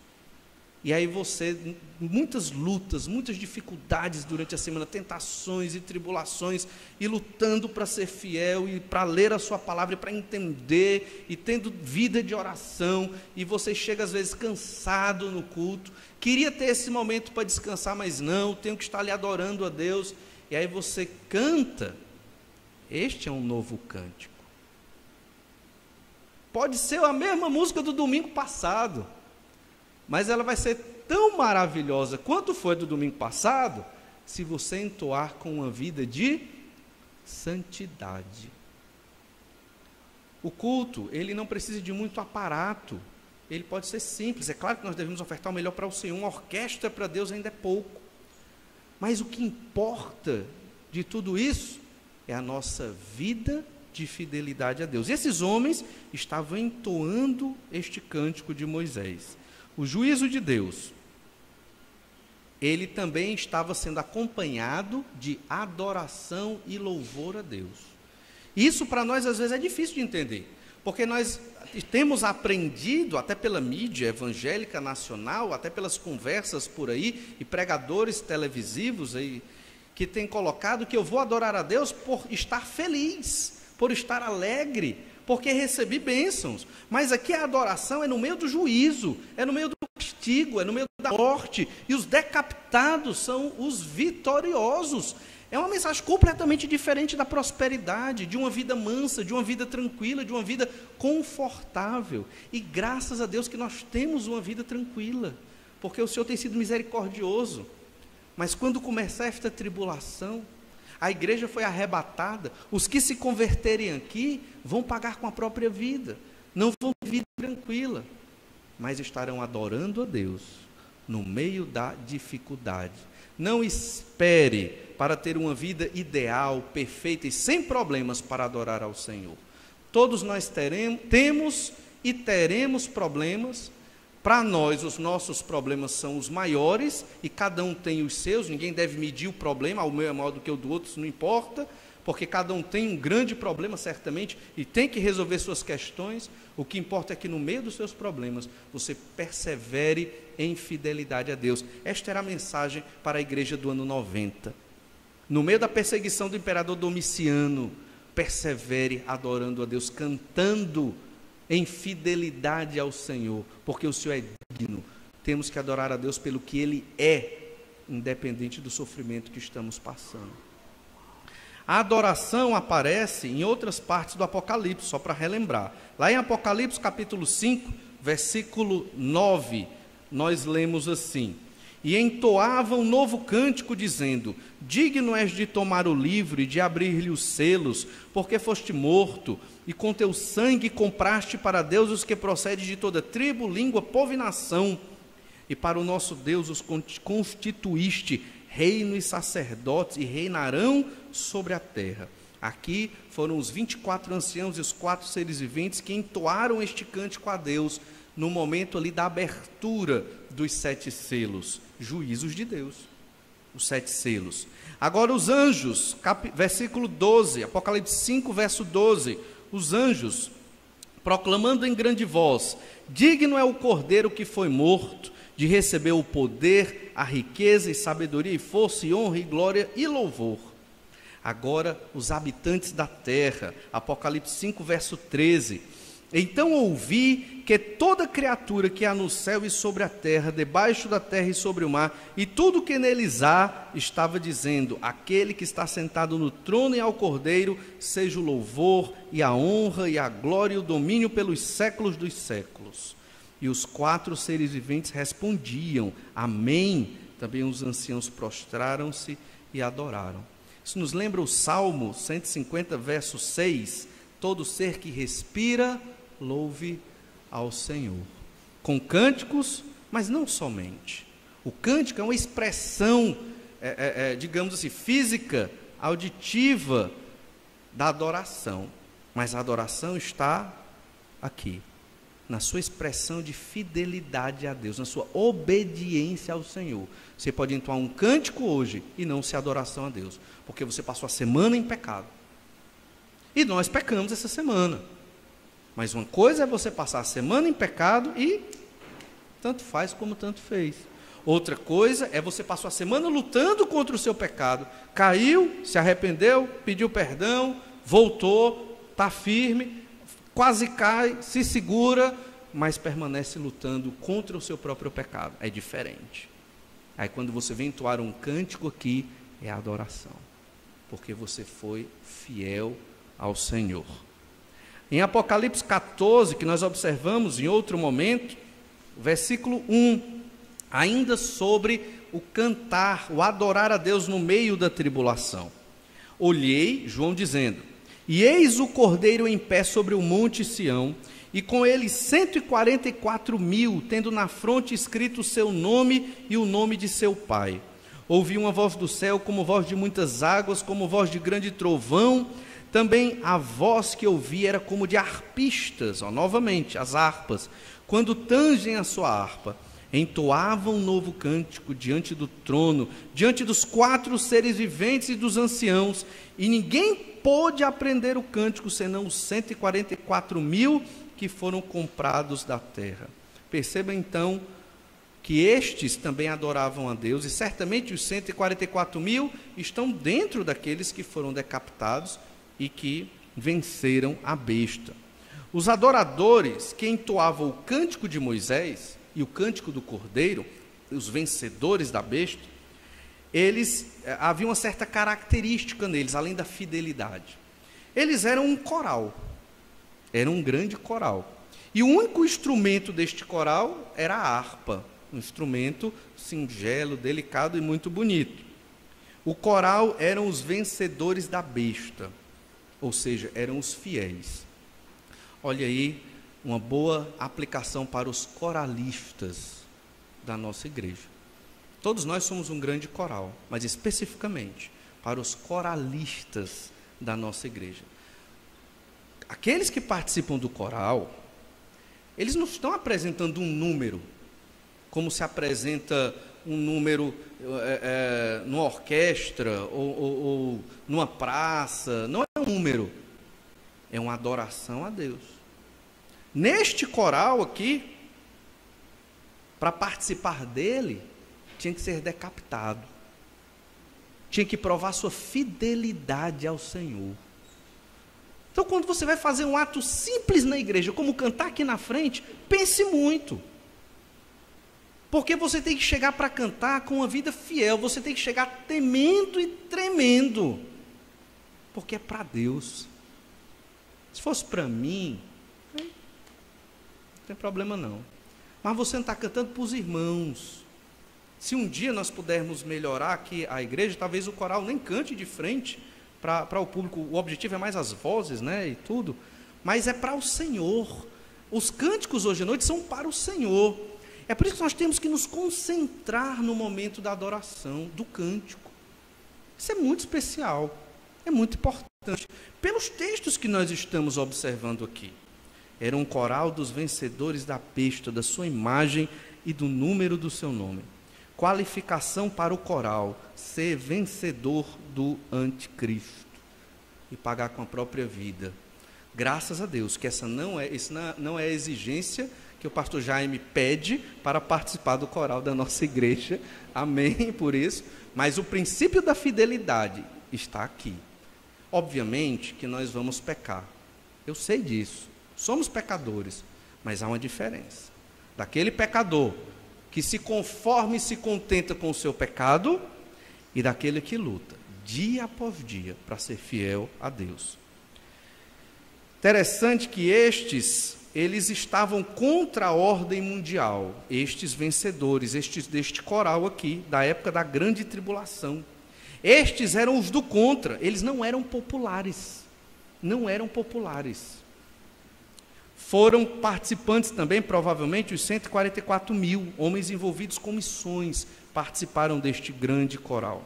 Speaker 1: E aí você, muitas lutas, muitas dificuldades durante a semana, tentações e tribulações, e lutando para ser fiel, e para ler a sua palavra, e para entender, e tendo vida de oração, e você chega às vezes cansado no culto, queria ter esse momento para descansar, mas não, tenho que estar ali adorando a Deus. E aí você canta, este é um novo cântico. Pode ser a mesma música do domingo passado, mas ela vai ser tão maravilhosa quanto foi do domingo passado, se você entoar com uma vida de santidade. O culto, ele não precisa de muito aparato, ele pode ser simples. É claro que nós devemos ofertar o melhor para o Senhor, uma orquestra para Deus ainda é pouco. Mas o que importa de tudo isso é a nossa vida de fidelidade a Deus. E esses homens estavam entoando este cântico de Moisés. O juízo de Deus, ele também estava sendo acompanhado de adoração e louvor a Deus. Isso para nós às vezes é difícil de entender, porque nós temos aprendido, até pela mídia evangélica nacional, até pelas conversas por aí, e pregadores televisivos aí, que têm colocado que eu vou adorar a Deus por estar feliz, por estar alegre, porque recebi bênçãos. Mas aqui a adoração é no meio do juízo, é no meio do castigo, é no meio da morte, e os decapitados são os vitoriosos. É uma mensagem completamente diferente da prosperidade, de uma vida mansa, de uma vida tranquila, de uma vida confortável. E graças a Deus que nós temos uma vida tranquila, porque o Senhor tem sido misericordioso. Mas quando começar esta tribulação, a igreja foi arrebatada, os que se converterem aqui vão pagar com a própria vida, não vão ter vida tranquila, mas estarão adorando a Deus no meio da dificuldade. Não espere para ter uma vida ideal, perfeita e sem problemas para adorar ao Senhor. Todos nós temos e teremos problemas, Para nós, os nossos problemas são os maiores, e cada um tem os seus, ninguém deve medir o problema, o meu é maior do que o do outro, isso não importa, porque cada um tem um grande problema, certamente, e tem que resolver suas questões. O que importa é que no meio dos seus problemas, você persevere em fidelidade a Deus. Esta era a mensagem para a igreja do ano 90. No meio da perseguição do imperador Domiciano, persevere adorando a Deus, cantando em fidelidade ao Senhor, porque o Senhor é digno. Temos que adorar a Deus pelo que Ele é, independente do sofrimento que estamos passando. A adoração aparece em outras partes do Apocalipse, só para relembrar. Lá em Apocalipse capítulo 5, versículo 9, nós lemos assim: e entoava um novo cântico, dizendo: digno és de tomar o livro e de abrir-lhe os selos, porque foste morto, e com teu sangue compraste para Deus os que procedem de toda tribo, língua, povo e nação, e para o nosso Deus os constituíste reino e sacerdotes, e reinarão sobre a terra. Aqui foram os 24 anciãos e os 4 seres viventes que entoaram este cântico a Deus, no momento ali da abertura dos 7 selos, juízos de Deus, os 7 selos. Agora os anjos, versículo 12, Apocalipse 5, verso 12, os anjos, proclamando em grande voz: digno é o cordeiro que foi morto, de receber o poder, a riqueza e sabedoria e força e honra e glória e louvor. Agora os habitantes da terra, Apocalipse 5, verso 13, então ouvi que toda criatura que há no céu e sobre a terra, debaixo da terra e sobre o mar, e tudo que neles há, estava dizendo: aquele que está sentado no trono e ao Cordeiro, seja o louvor e a honra e a glória e o domínio pelos séculos dos séculos. E os 4 seres viventes respondiam: amém. Também os anciãos prostraram-se e adoraram. Isso nos lembra o Salmo 150, verso 6, todo ser que respira, louve ao Senhor, com cânticos, mas não somente. O cântico é uma expressão, digamos assim, física, auditiva da adoração, mas a adoração está aqui, na sua expressão de fidelidade a Deus, na sua obediência ao Senhor. Você pode entoar um cântico hoje e não ser adoração a Deus, porque você passou a semana em pecado. E nós pecamos essa semana. Mas uma coisa é você passar a semana em pecado e tanto faz como tanto fez. Outra coisa é você passar a semana lutando contra o seu pecado, caiu, se arrependeu, pediu perdão, voltou, está firme, quase cai, se segura, mas permanece lutando contra o seu próprio pecado. É diferente. Aí quando você vem entoar um cântico aqui, é a adoração, porque você foi fiel ao Senhor. Em Apocalipse 14, que nós observamos em outro momento, versículo 1, ainda sobre o cantar, o adorar a Deus no meio da tribulação. Olhei, João dizendo, e eis o Cordeiro em pé sobre o monte Sião, e com ele 144.000, tendo na fronte escrito o seu nome e o nome de seu pai. Ouvi uma voz do céu, como voz de muitas águas, como voz de grande trovão. Também a voz que ouvi era como de harpistas, novamente, as harpas, quando tangem a sua harpa, entoavam um novo cântico diante do trono, diante dos 4 seres viventes e dos anciãos, e ninguém pôde aprender o cântico, senão os 144.000 que foram comprados da terra. Perceba então que estes também adoravam a Deus, e certamente os 144.000 estão dentro daqueles que foram decapitados e que venceram a besta. Os adoradores que entoavam o cântico de Moisés e o cântico do Cordeiro, os vencedores da besta, eles havia uma certa característica neles, além da fidelidade. Eles eram um coral, era um grande coral. E o único instrumento deste coral era a harpa, um instrumento singelo, delicado e muito bonito. O coral eram os vencedores da besta, ou seja, eram os fiéis. Olha aí, uma boa aplicação para os coralistas da nossa igreja. Todos nós somos um grande coral, mas especificamente para os coralistas da nossa igreja. Aqueles que participam do coral, eles não estão apresentando um número, como se apresenta um número numa orquestra ou numa praça. Não é um número, é uma adoração a Deus. Neste coral aqui, para participar dele, tinha que ser decapitado, tinha que provar sua fidelidade ao Senhor. Então, quando você vai fazer um ato simples na igreja, como cantar aqui na frente, pense muito. Porque você tem que chegar para cantar com uma vida fiel, você tem que chegar temendo e tremendo, porque é para Deus. Se fosse para mim, não tem problema não. Mas você não está cantando para os irmãos. Se um dia nós pudermos melhorar aqui a igreja, talvez o coral nem cante de frente para o público. O objetivo é mais as vozes, né, e tudo. Mas é para o Senhor. Os cânticos hoje à noite são para o Senhor. É por isso que nós temos que nos concentrar no momento da adoração, do cântico. Isso é muito especial, é muito importante. Pelos textos que nós estamos observando aqui. Era um coral dos vencedores da besta, da sua imagem e do número do seu nome. Qualificação para o coral: ser vencedor do anticristo e pagar com a própria vida. Graças a Deus que essa não é a exigência que o pastor Jaime pede para participar do coral da nossa igreja. Amém por isso. Mas o princípio da fidelidade está aqui. Obviamente que nós vamos pecar. Eu sei disso. Somos pecadores, mas há uma diferença. Daquele pecador que se conforma e se contenta com o seu pecado, e daquele que luta dia após dia para ser fiel a Deus. Interessante que eles estavam contra a ordem mundial, estes vencedores, deste coral aqui, da época da grande tribulação. Estes eram os do contra, eles não eram populares, Foram participantes também, provavelmente, os 144 mil homens envolvidos com missões, participaram deste grande coral.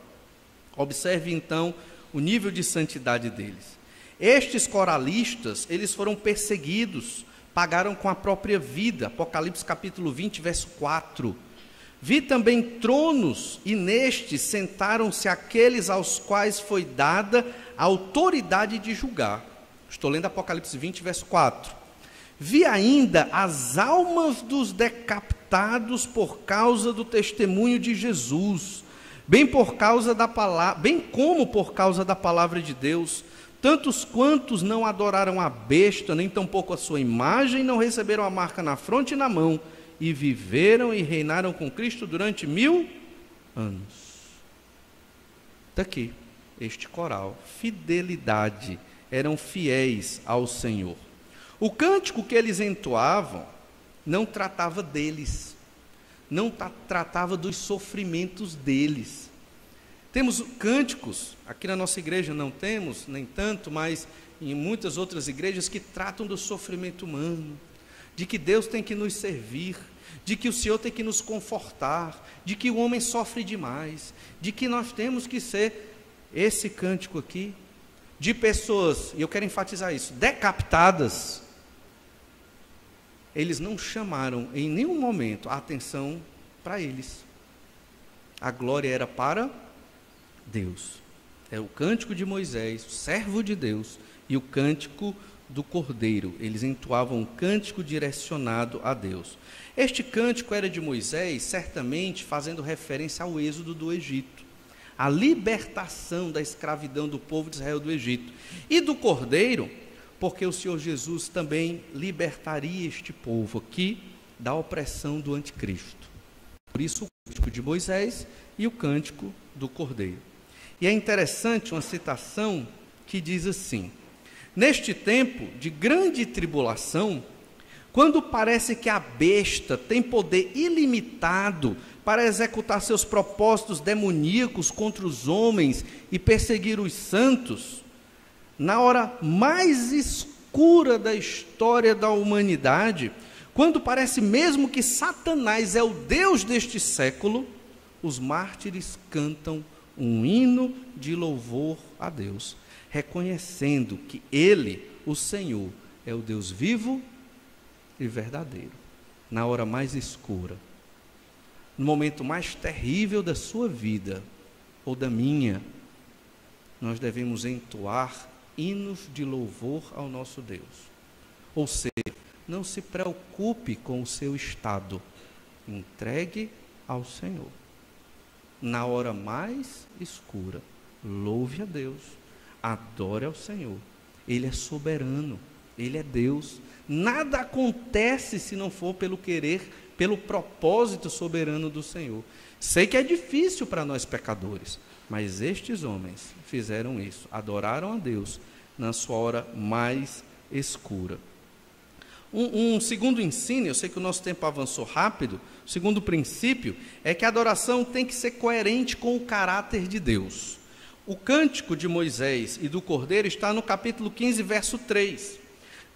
Speaker 1: Observe, então, o nível de santidade deles. Estes coralistas, eles foram perseguidos, pagaram com a própria vida. Apocalipse capítulo 20, verso 4. Vi também tronos, e nestes sentaram-se aqueles aos quais foi dada a autoridade de julgar. Estou lendo Apocalipse 20, verso 4. Vi ainda as almas dos decapitados por causa do testemunho de Jesus, bem como por causa da palavra de Deus, tantos quantos não adoraram a besta, nem tampouco a sua imagem, não receberam a marca na fronte e na mão, e viveram e reinaram com Cristo durante 1000 anos. Está aqui, este coral, fidelidade, eram fiéis ao Senhor. O cântico que eles entoavam não tratava deles, não tratava dos sofrimentos deles. Temos cânticos, aqui na nossa igreja não temos, nem tanto, mas em muitas outras igrejas que tratam do sofrimento humano, de que Deus tem que nos servir, de que o Senhor tem que nos confortar, de que o homem sofre demais, de que nós temos que ser, esse cântico aqui, de pessoas, e eu quero enfatizar isso, decapitadas. Eles não chamaram em nenhum momento a atenção para eles. A glória era para Deus. É o cântico de Moisés, o servo de Deus, e o cântico do Cordeiro. Eles entoavam um cântico direcionado a Deus. Este cântico era de Moisés, certamente fazendo referência ao êxodo do Egito, a libertação da escravidão do povo de Israel do Egito. E do Cordeiro, porque o Senhor Jesus também libertaria este povo aqui da opressão do anticristo. Por isso o cântico de Moisés e o cântico do Cordeiro. E é interessante uma citação que diz assim: neste tempo de grande tribulação, quando parece que a besta tem poder ilimitado para executar seus propósitos demoníacos contra os homens e perseguir os santos, na hora mais escura da história da humanidade, quando parece mesmo que Satanás é o Deus deste século, os mártires cantam um hino de louvor a Deus, reconhecendo que Ele, o Senhor, é o Deus vivo e verdadeiro, na hora mais escura, no momento mais terrível da sua vida ou da minha, nós devemos entoar hinos de louvor ao nosso Deus. Ou seja, não se preocupe com o seu estado, entregue ao Senhor. Na hora mais escura, louve a Deus, adore ao Senhor. Ele é soberano, Ele é Deus. Nada acontece se não for pelo querer, pelo propósito soberano do Senhor. Sei que é difícil para nós pecadores, mas estes homens fizeram isso, adoraram a Deus na sua hora mais escura. Um segundo ensino, eu sei que o nosso tempo avançou rápido, o segundo princípio é que a adoração tem que ser coerente com o caráter de Deus. O cântico de Moisés e do Cordeiro está no capítulo 15, verso 3.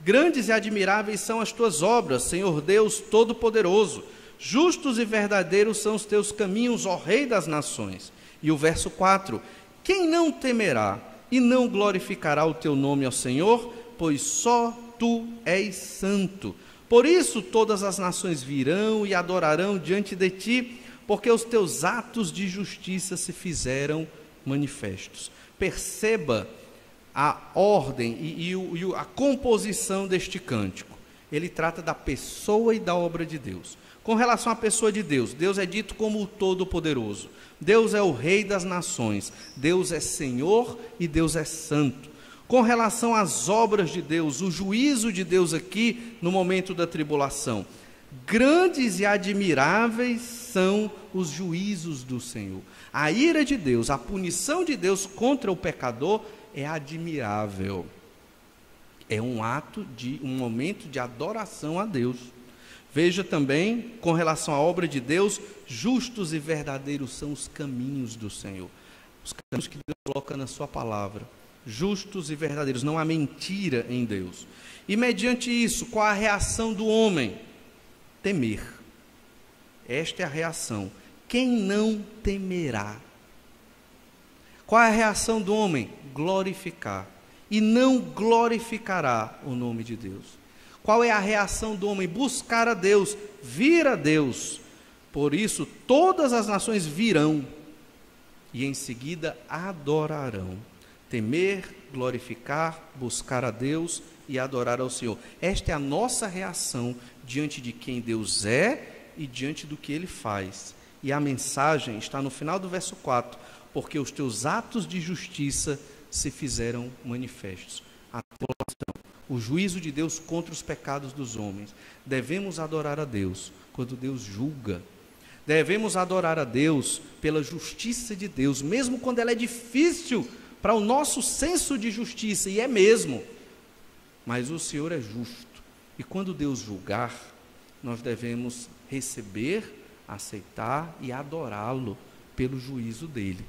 Speaker 1: Grandes e admiráveis são as tuas obras, Senhor Deus Todo-Poderoso. Justos e verdadeiros são os teus caminhos, ó Rei das nações. E o verso 4. Quem não temerá e não glorificará o teu nome ao Senhor? Pois só tu és santo. Por isso todas as nações virão e adorarão diante de ti, porque os teus atos de justiça se fizeram manifestos. Perceba a ordem e a composição deste cântico. Ele trata da pessoa e da obra de Deus. Com relação à pessoa de Deus, Deus é dito como o Todo-Poderoso. Deus é o Rei das nações. Deus é Senhor e Deus é Santo. Com relação às obras de Deus, o juízo de Deus aqui no momento da tribulação. Grandes e admiráveis são os juízos do Senhor. A ira de Deus, a punição de Deus contra o pecador é admirável. É um momento de adoração a Deus. Veja também, com relação à obra de Deus, justos e verdadeiros são os caminhos do Senhor. Os caminhos que Deus coloca na sua palavra. Justos e verdadeiros, não há mentira em Deus. E mediante isso, qual a reação do homem? Temer. Esta é a reação. Quem não temerá? Qual é a reação do homem? Glorificar. E não glorificará o nome de Deus. Qual é a reação do homem? Buscar a Deus, vir a Deus. Por isso, todas as nações virão e em seguida adorarão. Temer, glorificar, buscar a Deus e adorar ao Senhor. Esta é a nossa reação diante de quem Deus é e diante do que Ele faz. E a mensagem está no final do verso 4. Porque os teus atos de justiça se fizeram manifestos. A tribulação, o juízo de Deus contra os pecados dos homens. Devemos adorar a Deus quando Deus julga. Devemos adorar a Deus pela justiça de Deus, mesmo quando ela é difícil para o nosso senso de justiça, e é mesmo. Mas o Senhor é justo. E quando Deus julgar, nós devemos receber, aceitar e adorá-lo pelo juízo dele.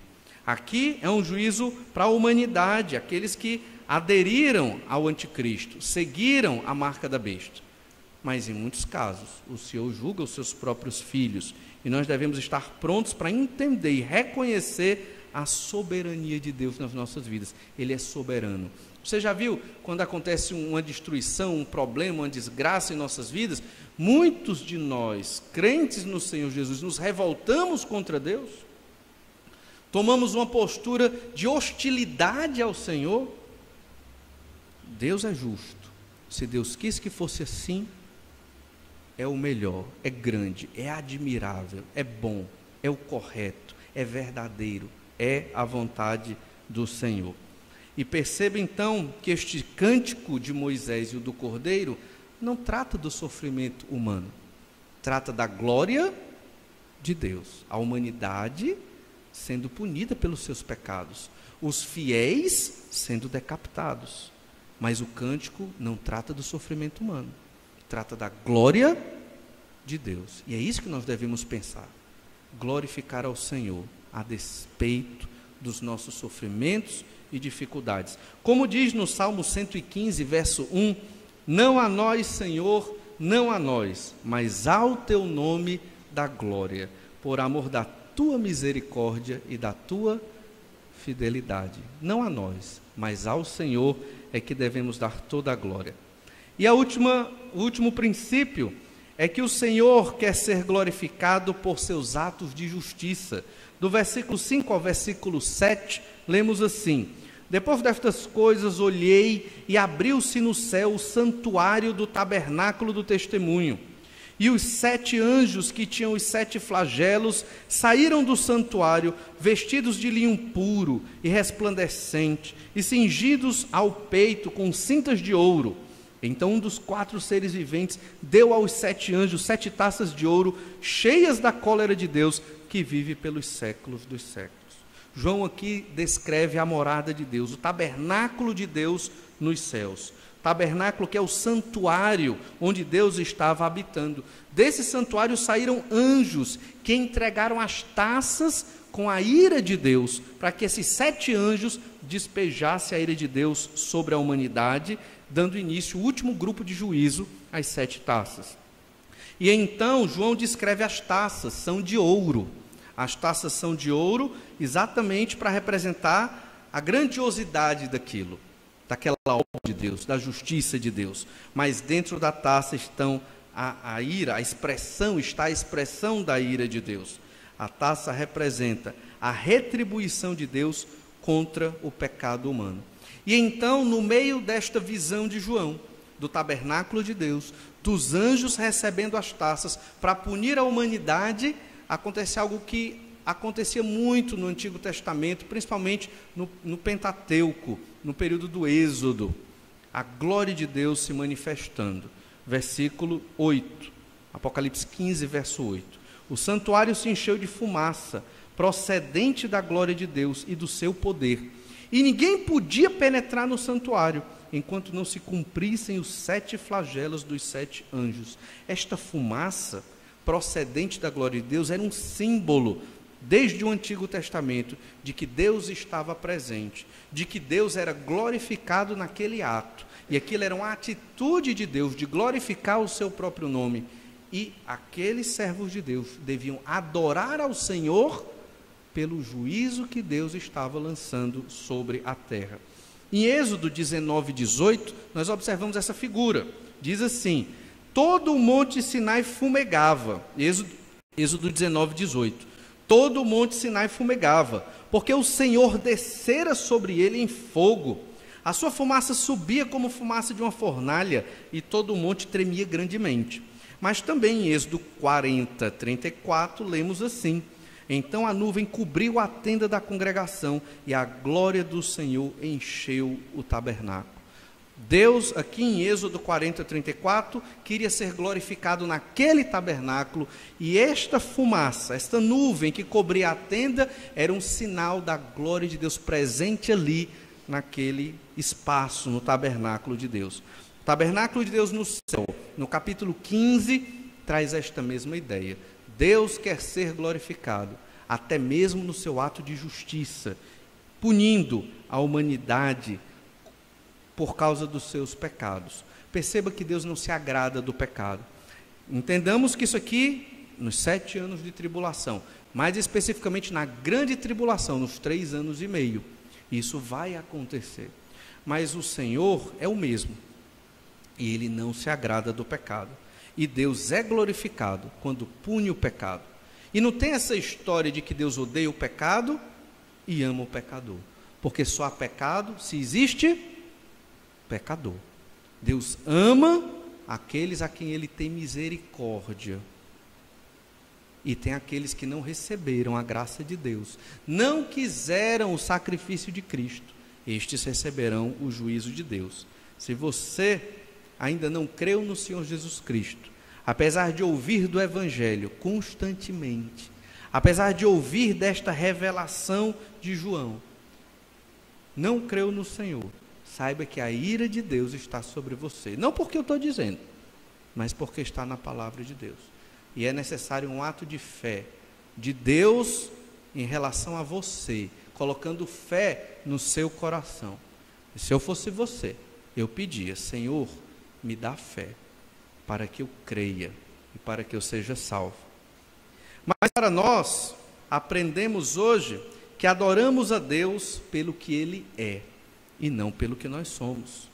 Speaker 1: Aqui é um juízo para a humanidade, aqueles que aderiram ao anticristo, seguiram a marca da besta. Mas em muitos casos, o Senhor julga os seus próprios filhos, e nós devemos estar prontos para entender e reconhecer a soberania de Deus nas nossas vidas. Ele é soberano. Você já viu quando acontece uma destruição, um problema, uma desgraça em nossas vidas? Muitos de nós, crentes no Senhor Jesus, nos revoltamos contra Deus, tomamos uma postura de hostilidade ao Senhor. Deus é justo. Se Deus quis que fosse assim, é o melhor, é grande, é admirável, é bom, é o correto, é verdadeiro, é a vontade do Senhor. E perceba então que este cântico de Moisés e o do Cordeiro não trata do sofrimento humano, trata da glória de Deus, a humanidade sendo punida pelos seus pecados, os fiéis sendo decapitados. Mas o cântico não trata do sofrimento humano, trata da glória de Deus. E é isso que nós devemos pensar, glorificar ao Senhor a despeito dos nossos sofrimentos e dificuldades. Como diz no Salmo 115, verso 1, não a nós, Senhor, não a nós, mas ao teu nome dá glória, por amor da tua misericórdia e da tua fidelidade. Não a nós, mas ao Senhor é que devemos dar toda a glória. E o último princípio é que o Senhor quer ser glorificado por seus atos de justiça. Do versículo 5 ao versículo 7, lemos assim: depois destas coisas olhei, e abriu-se no céu o santuário do tabernáculo do testemunho. E os 7 anjos que tinham os 7 flagelos saíram do santuário, vestidos de linho puro e resplandecente, e cingidos ao peito com cintas de ouro. Então um dos 4 seres viventes deu aos 7 anjos 7 taças de ouro, cheias da cólera de Deus, que vive pelos séculos dos séculos. João aqui descreve a morada de Deus, o tabernáculo de Deus nos céus. Tabernáculo que é o santuário onde Deus estava habitando. Desse santuário saíram anjos que entregaram as taças com a ira de Deus, para que esses 7 anjos despejassem a ira de Deus sobre a humanidade, dando início ao último grupo de juízo, as 7 taças. E então João descreve as taças, são de ouro. As taças são de ouro exatamente para representar a grandiosidade daquela obra de Deus, da justiça de Deus. Mas dentro da taça estão a ira, está a expressão da ira de Deus. A taça representa a retribuição de Deus contra o pecado humano. E então, no meio desta visão de João, do tabernáculo de Deus, dos anjos recebendo as taças para punir a humanidade, acontece algo que acontecia muito no Antigo Testamento, principalmente no Pentateuco, no período do Êxodo. A glória de Deus se manifestando. Versículo 8, Apocalipse 15, verso 8. O santuário se encheu de fumaça, procedente da glória de Deus e do seu poder. E ninguém podia penetrar no santuário, enquanto não se cumprissem os 7 flagelos dos 7 anjos. Esta fumaça, procedente da glória de Deus, era um símbolo, desde o Antigo Testamento, de que Deus estava presente, de que Deus era glorificado naquele ato. E aquilo era uma atitude de Deus, de glorificar o seu próprio nome. E aqueles servos de Deus deviam adorar ao Senhor pelo juízo que Deus estava lançando sobre a terra. Em Êxodo 19, 18, nós observamos essa figura. Diz assim: todo o monte Sinai fumegava. Êxodo 19, 18. Todo o monte Sinai fumegava, porque o Senhor descera sobre ele em fogo. A sua fumaça subia como fumaça de uma fornalha, e todo o monte tremia grandemente. Mas também em Êxodo 40, 34, lemos assim: então a nuvem cobriu a tenda da congregação, e a glória do Senhor encheu o tabernáculo. Deus, aqui em Êxodo 40, 34, queria ser glorificado naquele tabernáculo, e esta fumaça, esta nuvem que cobria a tenda, era um sinal da glória de Deus presente ali, naquele espaço, no tabernáculo de Deus. O tabernáculo de Deus no céu, no capítulo 15, traz esta mesma ideia. Deus quer ser glorificado, até mesmo no seu ato de justiça, punindo a humanidade por causa dos seus pecados. Perceba que Deus não se agrada do pecado. Entendamos que isso aqui, nos 7 anos de tribulação, mais especificamente na grande tribulação, nos 3 anos e meio, isso vai acontecer. Mas o Senhor é o mesmo, e Ele não se agrada do pecado. E Deus é glorificado quando pune o pecado. E não tem essa história de que Deus odeia o pecado e ama o pecador. Porque só há pecado se existe pecador. Deus ama aqueles a quem Ele tem misericórdia. E tem aqueles que não receberam a graça de Deus, não quiseram o sacrifício de Cristo. Estes receberão o juízo de Deus. Se você ainda não creu no Senhor Jesus Cristo, apesar de ouvir do Evangelho constantemente, apesar de ouvir desta revelação de João, não creu no Senhor, saiba que a ira de Deus está sobre você. Não porque eu estou dizendo, mas porque está na palavra de Deus. E é necessário um ato de fé de Deus em relação a você, colocando fé no seu coração. E se eu fosse você, eu pedia: Senhor, me dá fé, para que eu creia e para que eu seja salvo. Mas para nós, aprendemos hoje que adoramos a Deus pelo que Ele é, e não pelo que nós somos.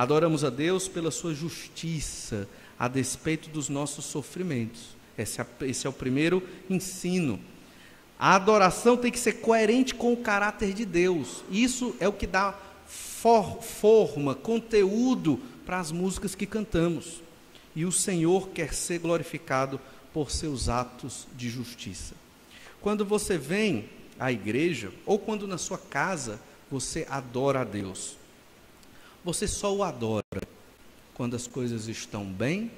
Speaker 1: Adoramos a Deus pela sua justiça, a despeito dos nossos sofrimentos. Esse é o primeiro ensino. A adoração tem que ser coerente com o caráter de Deus. Isso é o que dá forma, conteúdo para as músicas que cantamos. E o Senhor quer ser glorificado por seus atos de justiça. Quando você vem à igreja, ou quando na sua casa você adora a Deus, você só o adora quando as coisas estão bem?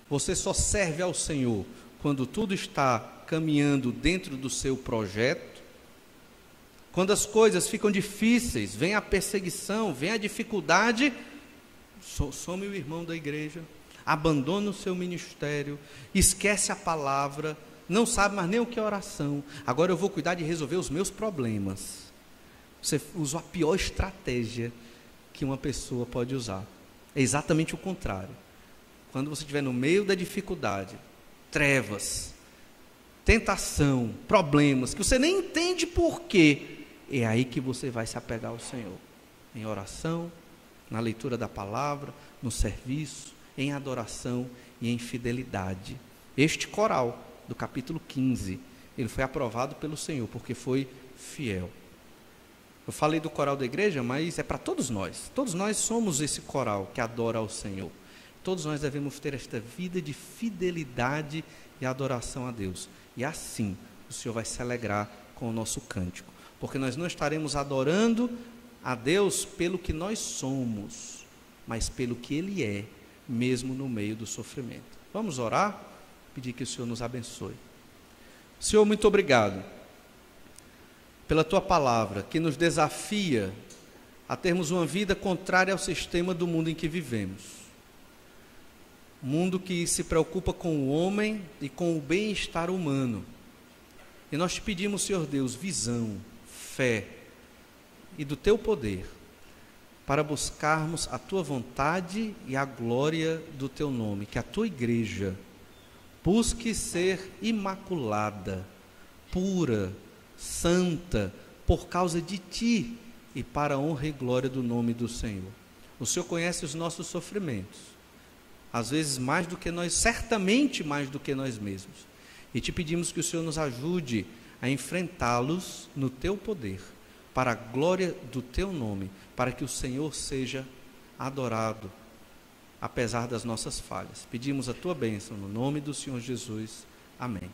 Speaker 1: Você só serve ao Senhor quando tudo está caminhando dentro do seu projeto? Quando as coisas ficam difíceis, vem a perseguição, vem a dificuldade, some o irmão da igreja, abandona o seu ministério, esquece a palavra, não sabe mais nem o que é oração. Agora eu vou cuidar de resolver os meus problemas. Você usou a pior estratégia que uma pessoa pode usar. É exatamente o contrário. Quando você estiver no meio da dificuldade, trevas, tentação, problemas, que você nem entende por quê, é aí que você vai se apegar ao Senhor. Em oração, na leitura da palavra, no serviço, em adoração e em fidelidade. Este coral do capítulo 15, ele foi aprovado pelo Senhor, porque foi fiel. Eu falei do coral da igreja, mas é para todos nós. Todos nós somos esse coral que adora ao Senhor. Todos nós devemos ter esta vida de fidelidade e adoração a Deus. E assim, o Senhor vai se alegrar com o nosso cântico. Porque nós não estaremos adorando a Deus pelo que nós somos, mas pelo que Ele é, mesmo no meio do sofrimento. Vamos orar? Pedir que o Senhor nos abençoe. Senhor, muito obrigado pela Tua palavra, que nos desafia a termos uma vida contrária ao sistema do mundo em que vivemos. Um mundo que se preocupa com o homem e com o bem-estar humano. E nós te pedimos, Senhor Deus, visão, fé e do Teu poder, para buscarmos a Tua vontade e a glória do Teu nome, que a Tua igreja busque ser imaculada, pura, santa, por causa de Ti e para a honra e glória do nome do Senhor. O Senhor conhece os nossos sofrimentos, às vezes mais do que nós, certamente mais do que nós mesmos, e te pedimos que o Senhor nos ajude a enfrentá-los no Teu poder, para a glória do Teu nome, para que o Senhor seja adorado, apesar das nossas falhas. Pedimos a Tua bênção no nome do Senhor Jesus. Amém.